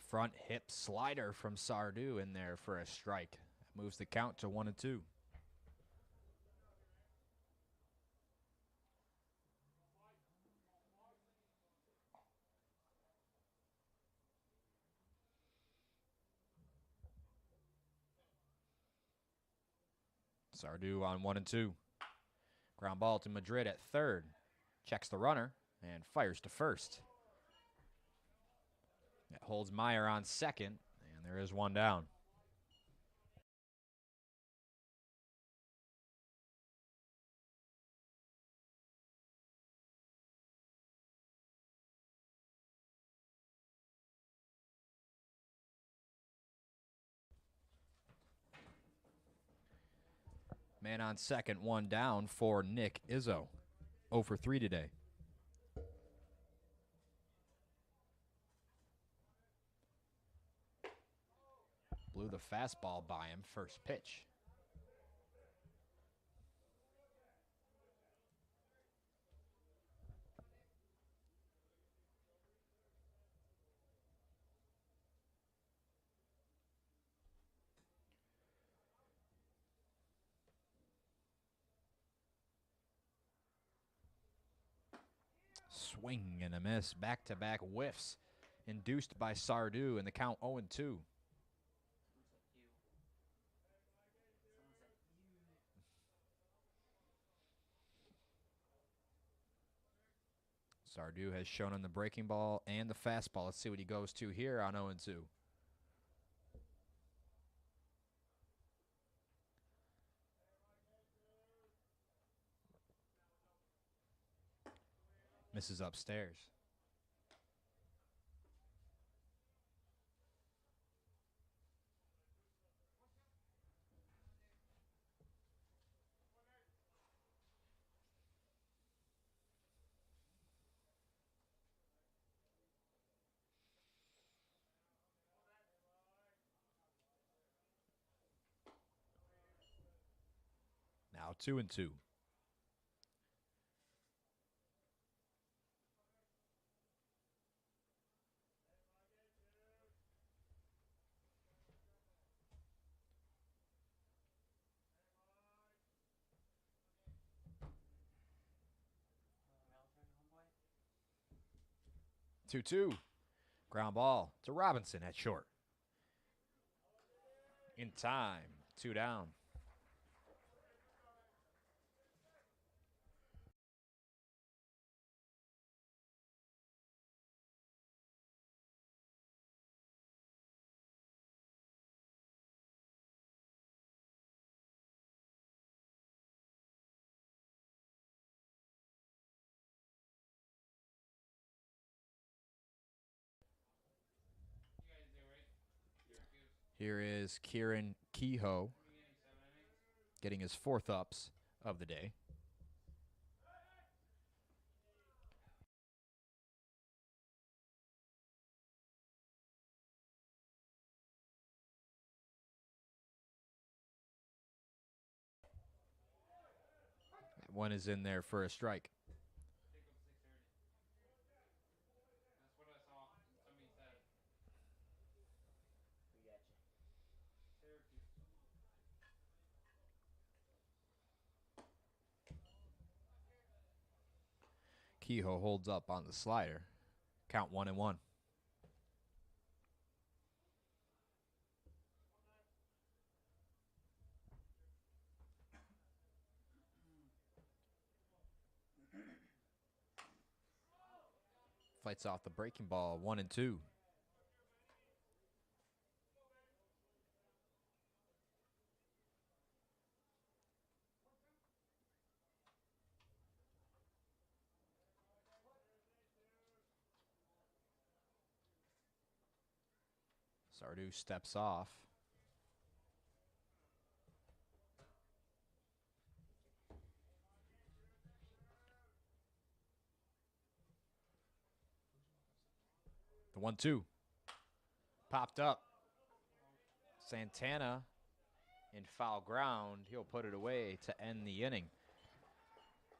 Front hip slider from Sardu in there for a strike. Moves the count to 1-2. Sardu on 1-2. Ground ball to Madrid at 3rd. Checks the runner and fires to 1st. That holds Meyer on 2nd, and there is one down. Man on 2nd, one down for Nick Izzo. 0 for 3 today. Blew the fastball by him, first pitch. Swing and a miss, back-to-back whiffs induced by Sardu, and the count 0-2. Sardu has shown on the breaking ball and the fastball. Let's see what he goes to here on 0-2. Misses upstairs. Now 2-2. Military homeboy. 2-2. Ground ball to Robinson at short. In time. 2 down. Here is Kieran Kehoe getting his 4th ups of the day. That one is in there for a strike. That's what I saw. Somebody said. We got you. Syracuse. Kehoe holds up on the slider. Count 1-1. Fights off the breaking ball. 1-2. Sardu steps off. The 1-2. Popped up. Santana in foul ground. He'll put it away to end the inning.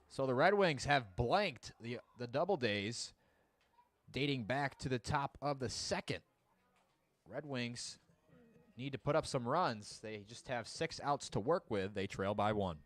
So the Red Wings have blanked the Doubledays dating back to the top of the 2nd. Red Wings need to put up some runs. They just have 6 outs to work with. They trail by 1.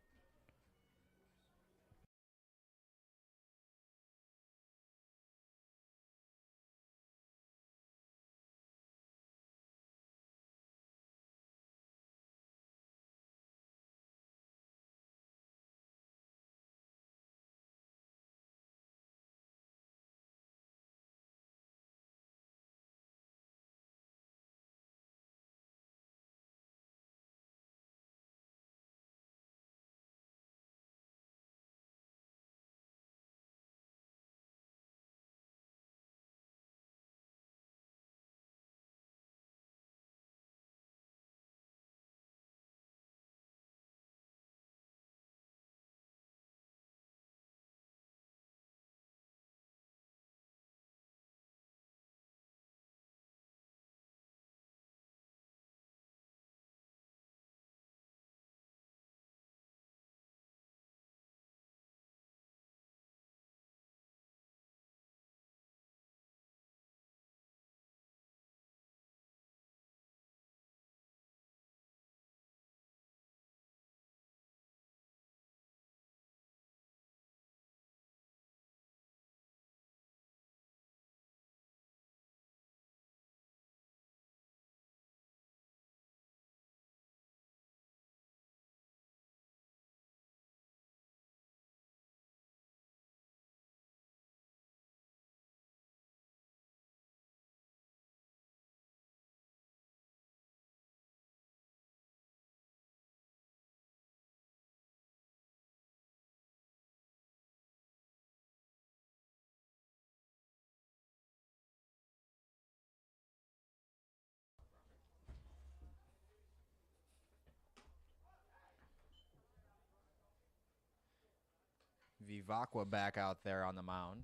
Vivacqua back out there on the mound.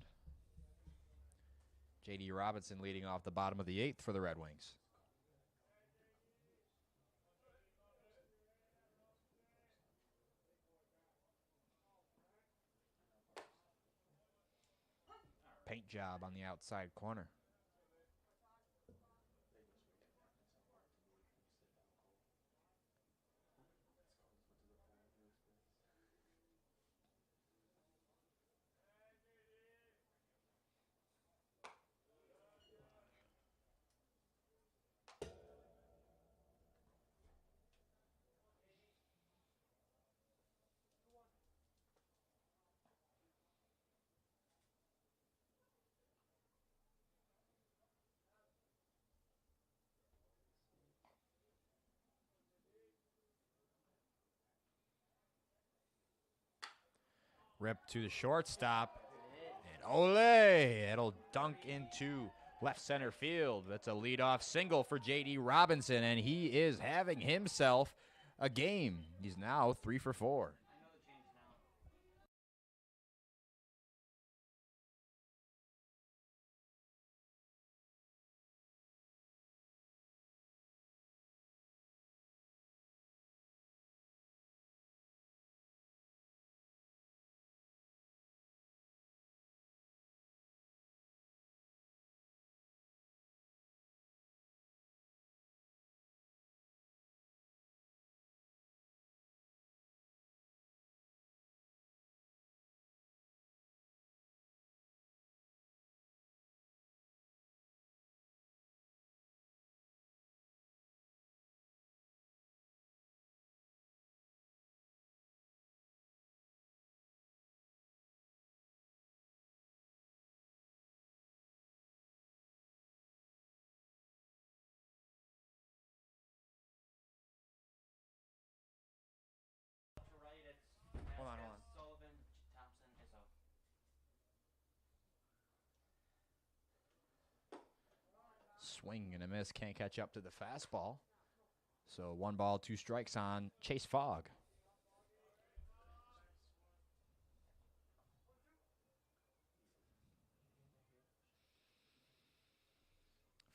J.D. Robinson leading off the bottom of the 8th for the Red Wings. paint job on the outside corner. Rip to the shortstop. And ole! It'll dunk into left center field. That's a leadoff single for J.D. Robinson, and he is having himself a game. He's now 3 for 4. Hold on. Sullivan, Thompson, Izzo. Swing and a miss. Can't catch up to the fastball. So 1 ball, 2 strikes on Chase Fogg.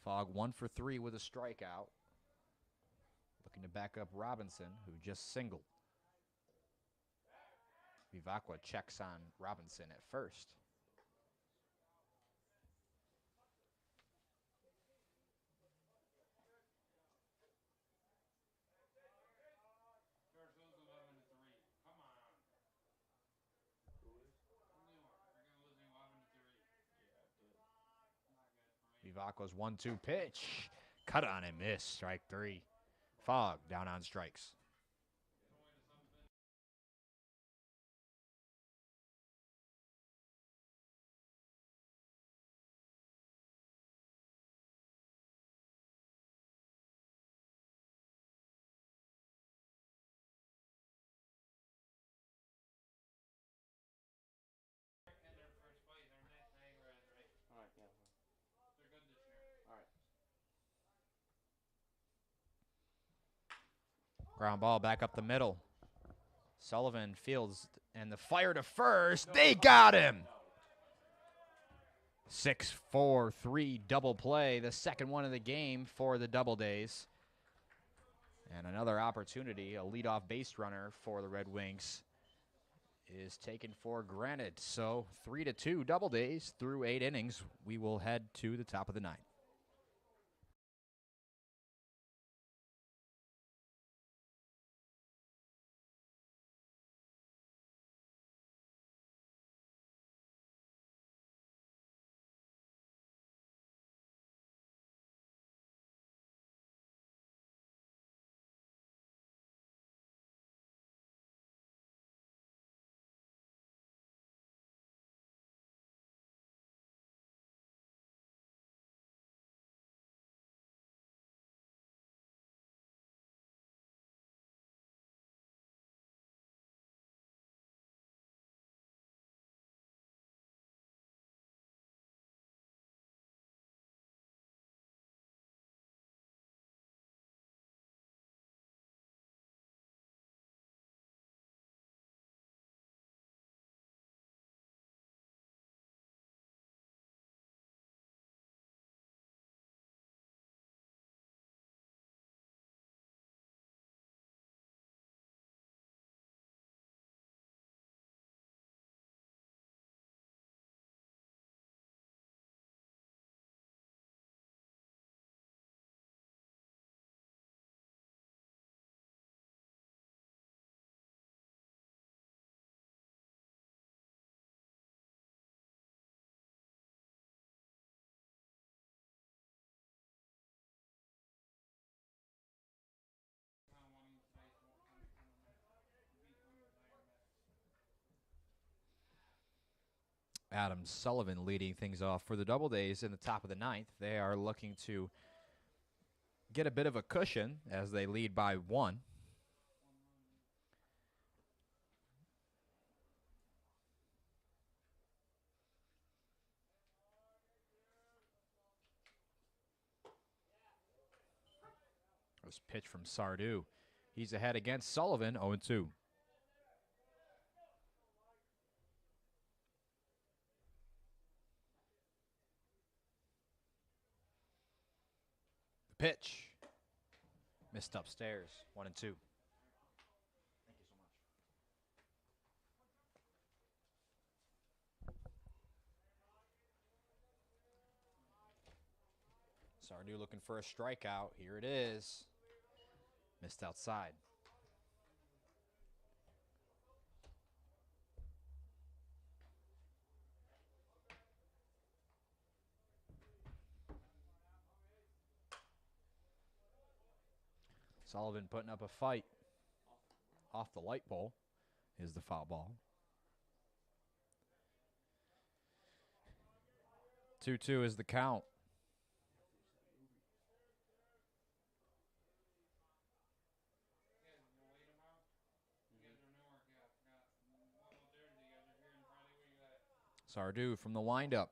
Fogg 1 for 3 with a strikeout. Looking to back up Robinson, who just singled. Vivacqua checks on Robinson at first. Vivacqua's 1-2 pitch. Cut on and miss. Strike 3. Fogg down on strikes. All right, yeah. They're good this year. All right. Ground ball back up the middle. Sullivan fields and the fire to first. They got him. 6-4-3 double play. The second one of the game for the Doubledays. And another opportunity, a leadoff base runner for the Red Wings is taken for granted. So 3-2 Doubledays through 8 innings. We will head to the top of the 9th. Adam Sullivan leading things off for the Doubledays in the top of the ninth. They are looking to get a bit of a cushion as they lead by 1. This pitch from Sardu. He's ahead against Sullivan, 0-2. The pitch. Missed upstairs, 1-2. Thank you so much. Sardu looking for a strikeout. Here it is. Missed outside. Sullivan putting up a fight. Off the light pole is the foul ball. 2-2 is the count. Sardu from the windup.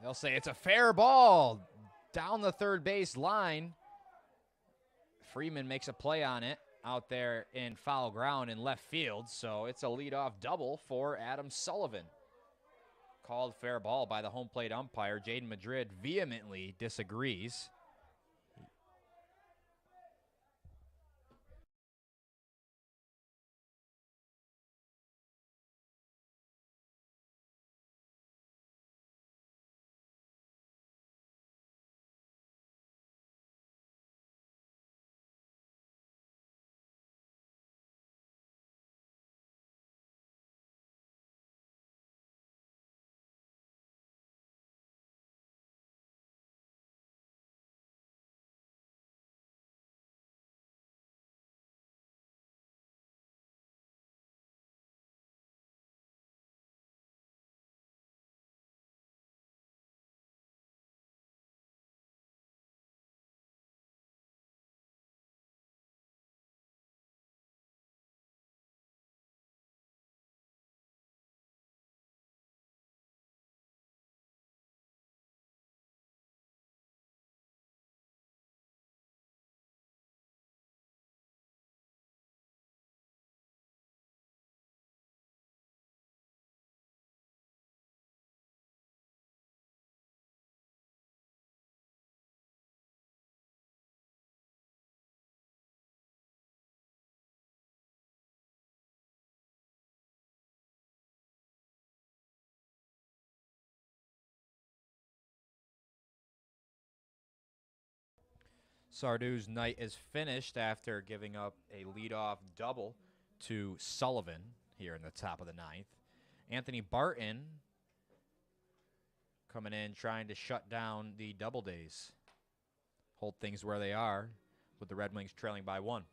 They'll say it's a fair ball down the third base line. Freeman makes a play on it out there in foul ground in left field, so it's a leadoff double for Adam Sullivan. Called fair ball by the home plate umpire. Jaden Madrid vehemently disagrees. Sardu's night is finished after giving up a leadoff double to Sullivan here in the top of the ninth. Anthony Barton coming in trying to shut down the Doubledays. Hold things where they are with the Red Wings trailing by 1.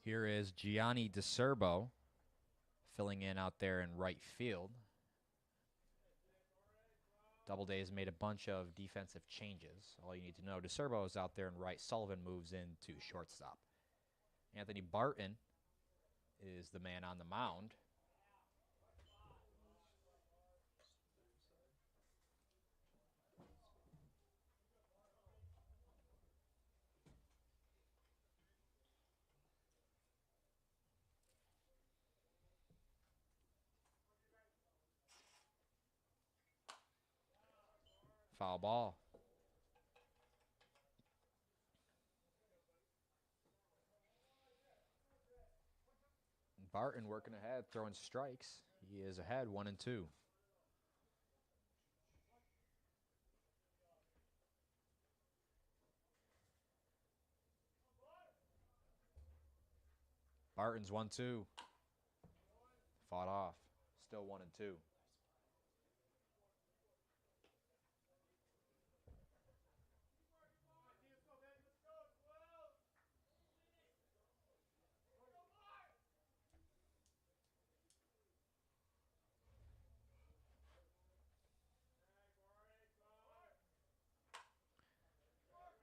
Here is Gianni DeCerbo filling in out there in right field. Doubledays made a bunch of defensive changes. All you need to know, DeCerbo is out there in right. Sullivan moves into shortstop. Anthony Barton is the man on the mound. Foul ball. Barton working ahead, throwing strikes. He is ahead 1-2. Barton's 1-2. Fought off. Still 1-2.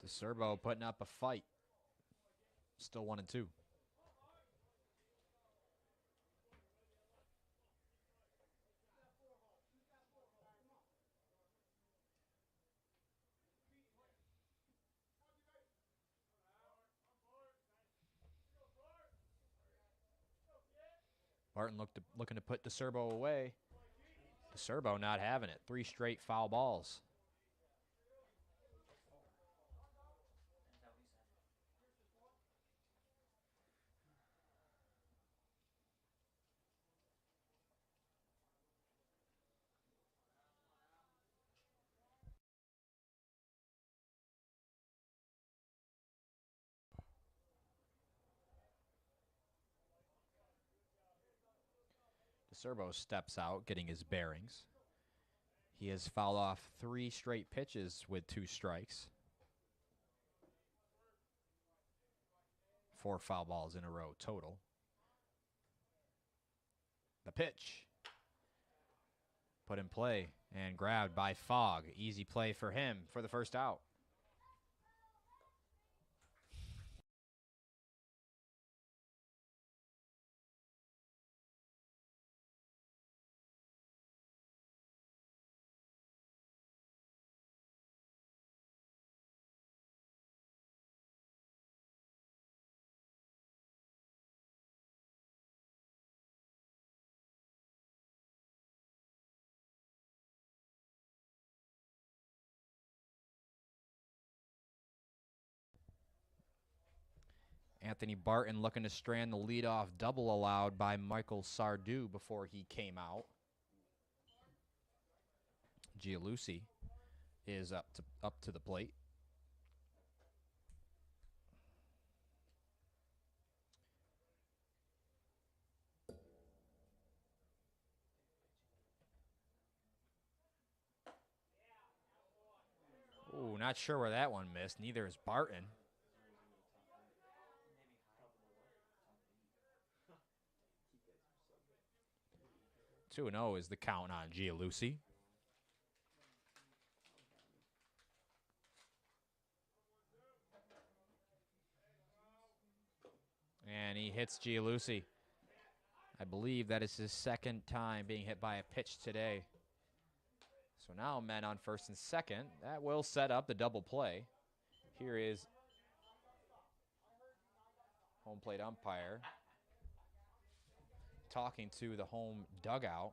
DeCerbo putting up a fight. Still 1-2. Barton looking to put DeCerbo away. DeCerbo not having it. 3 straight foul balls. DeCerbo steps out, getting his bearings. He has fouled off 3 straight pitches with 2 strikes. 4 foul balls in a row total. The pitch. Put in play and grabbed by Fogg. Easy play for him for the first out. Anthony Barton looking to strand the leadoff double allowed by Michael Sardu before he came out. Gialusi is up to the plate. Ooh, not sure where that one missed. Neither is Barton. 2-0 is the count on Gialusi. And he hits Gialusi. I believe that is his second time being hit by a pitch today. So now men on first and second. That will set up the double play. Here is home plate umpire talking to the home dugout.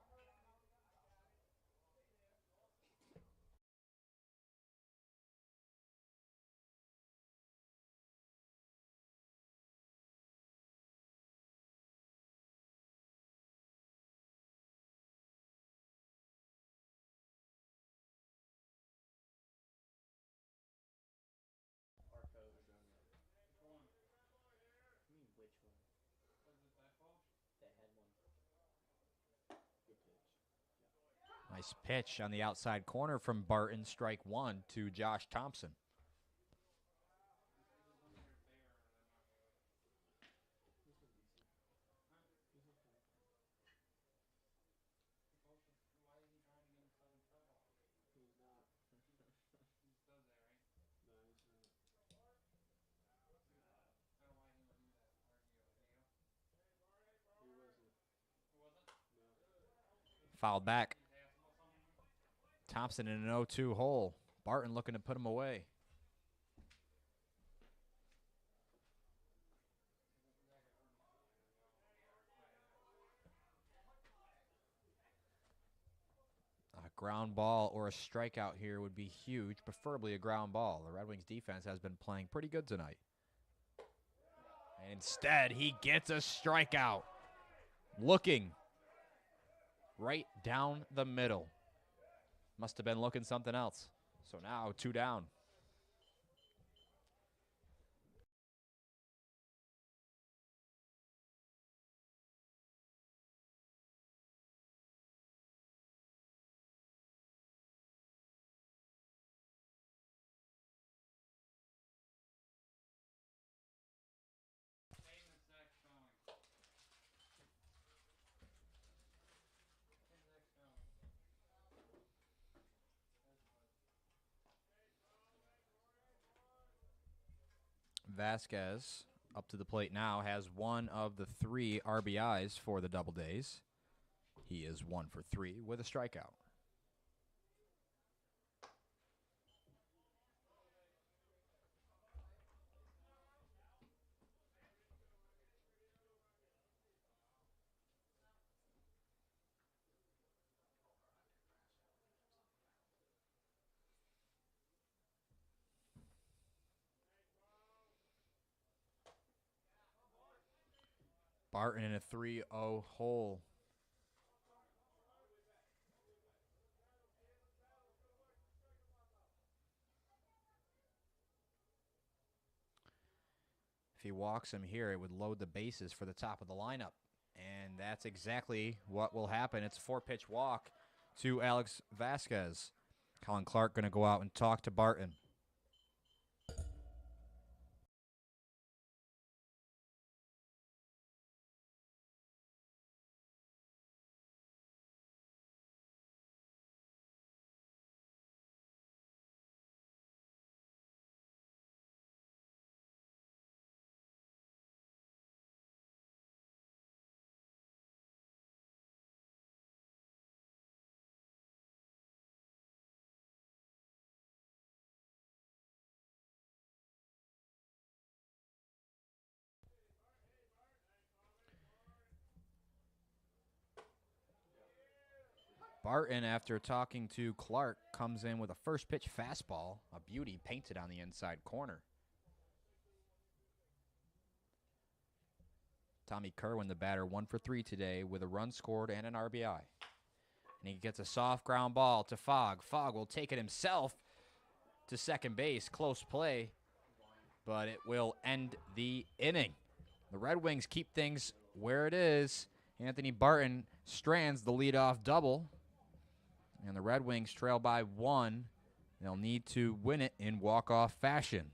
Nice pitch on the outside corner from Barton. Strike 1 to Josh Thompson. Fouled back. Thompson in an 0-2 hole. Barton looking to put him away. A ground ball or a strikeout here would be huge, preferably a ground ball. The Red Wings defense has been playing pretty good tonight. Instead, he gets a strikeout. Looking right down the middle. Must have been looking something else. So now 2 down. Vasquez up to the plate now, has one of the 3 RBIs for the Doubledays. He is 1 for 3 with a strikeout. Barton in a 3-0 hole. If he walks him here, it would load the bases for the top of the lineup. And that's exactly what will happen. It's a 4-pitch walk to Alex Vasquez. Colin Clark going to go out and talk to Barton. Barton, after talking to Clark, comes in with a first pitch fastball, a beauty painted on the inside corner. Tommy Kerwin, the batter, 1 for 3 today with a run scored and an RBI. And he gets a soft ground ball to Fogg. Fogg will take it himself to second base. Close play, but it will end the inning. The Red Wings keep things where it is. Anthony Barton strands the leadoff double. And the Red Wings trail by 1. They'll need to win it in walk-off fashion.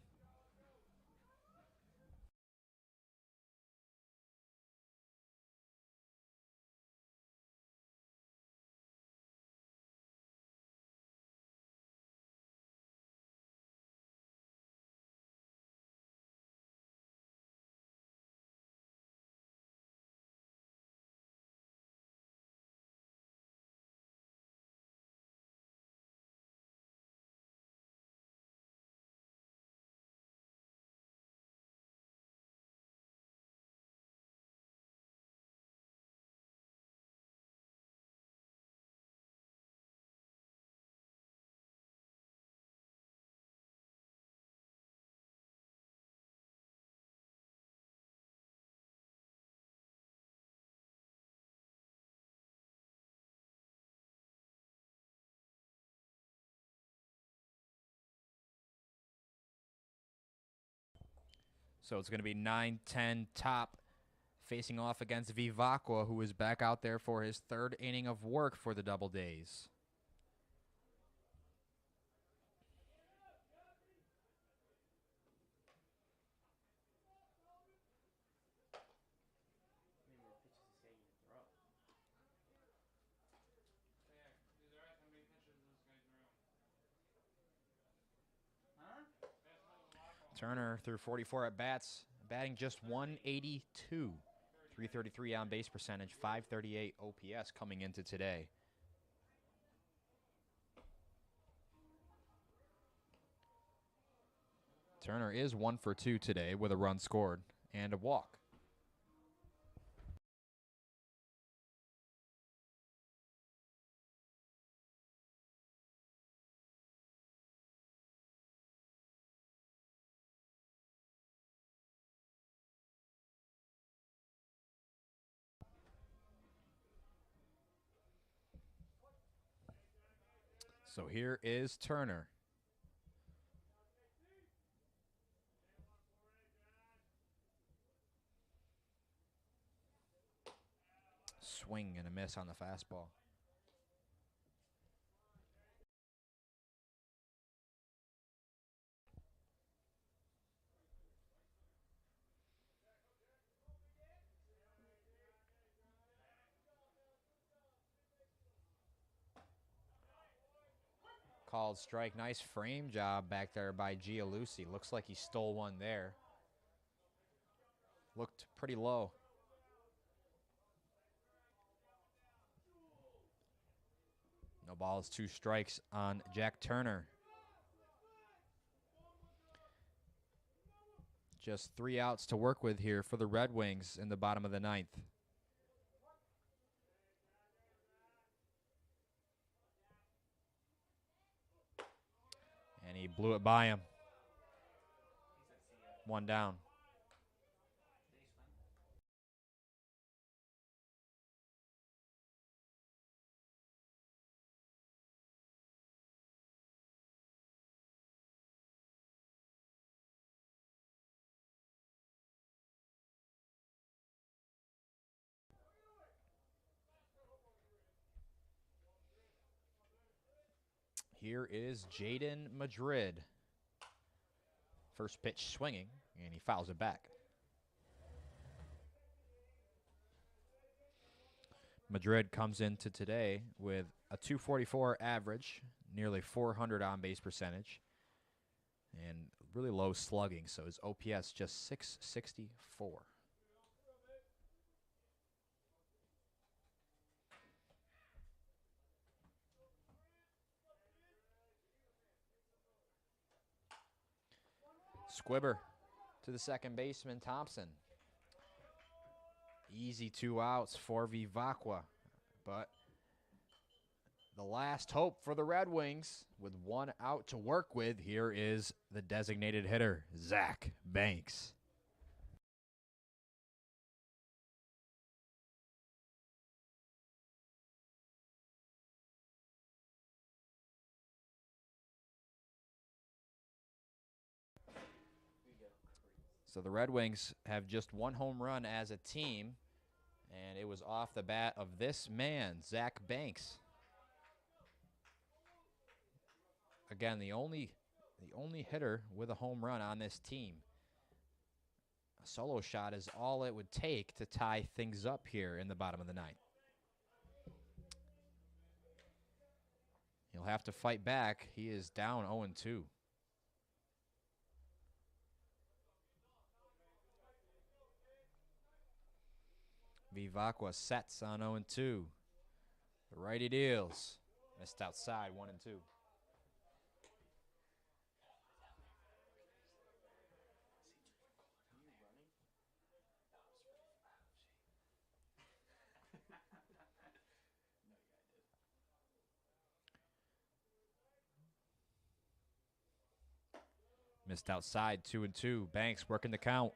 So it's going to be 9-10 top facing off against Vivacqua, who is back out there for his 3rd inning of work for the Doubledays. Turner through 44 at-bats, batting just 182. 333 on-base percentage, 538 OPS coming into today. Turner is 1 for 2 today with a run scored and a walk. So here is Turner. Swing and a miss on the fastball. Called strike. Nice frame job back there by Gialusi. Looks like he stole one there. Looked pretty low. No balls, 2 strikes on Jack Turner. Just 3 outs to work with here for the Red Wings in the bottom of the 9th. And he blew it by him. 1 down. Here is Jaden Madrid. First pitch swinging, and he fouls it back. Madrid comes into today with a .244 average, nearly .400 on-base percentage, and really low slugging, so his OPS just .664. Squibber to the second baseman, Thompson. Easy 2 outs for Vivacqua, but the last hope for the Red Wings with 1 out to work with. Here is the designated hitter, Zach Banks. So the Red Wings have just 1 home run as a team, and it was off the bat of this man, Zach Banks. Again, the only hitter with a home run on this team. A solo shot is all it would take to tie things up here in the bottom of the 9th. He'll have to fight back. He is down 0-2. Vivacqua sets on 0-2. The righty deals. Missed outside, 1-2. Missed outside, 2-2. Banks working the count.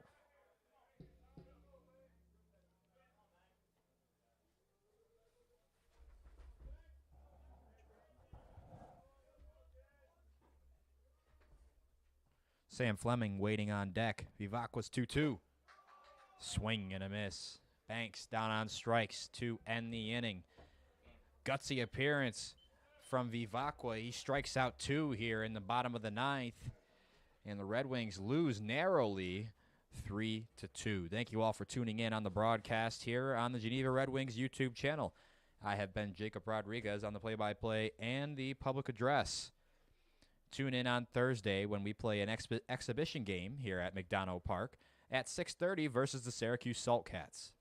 Sam Fleming waiting on deck. Vivacqua's 2-2. Swing and a miss. Banks down on strikes to end the inning. Gutsy appearance from Vivacqua. He strikes out 2 here in the bottom of the 9th. And the Red Wings lose narrowly 3-2. Thank you all for tuning in on the broadcast here on the Geneva Red Wings YouTube channel. I have been Jacob Rodriguez on the play-by-play and the public address. Tune in on Thursday when we play an exhibition game here at McDonough Park at 6:30 versus the Syracuse Saltcats.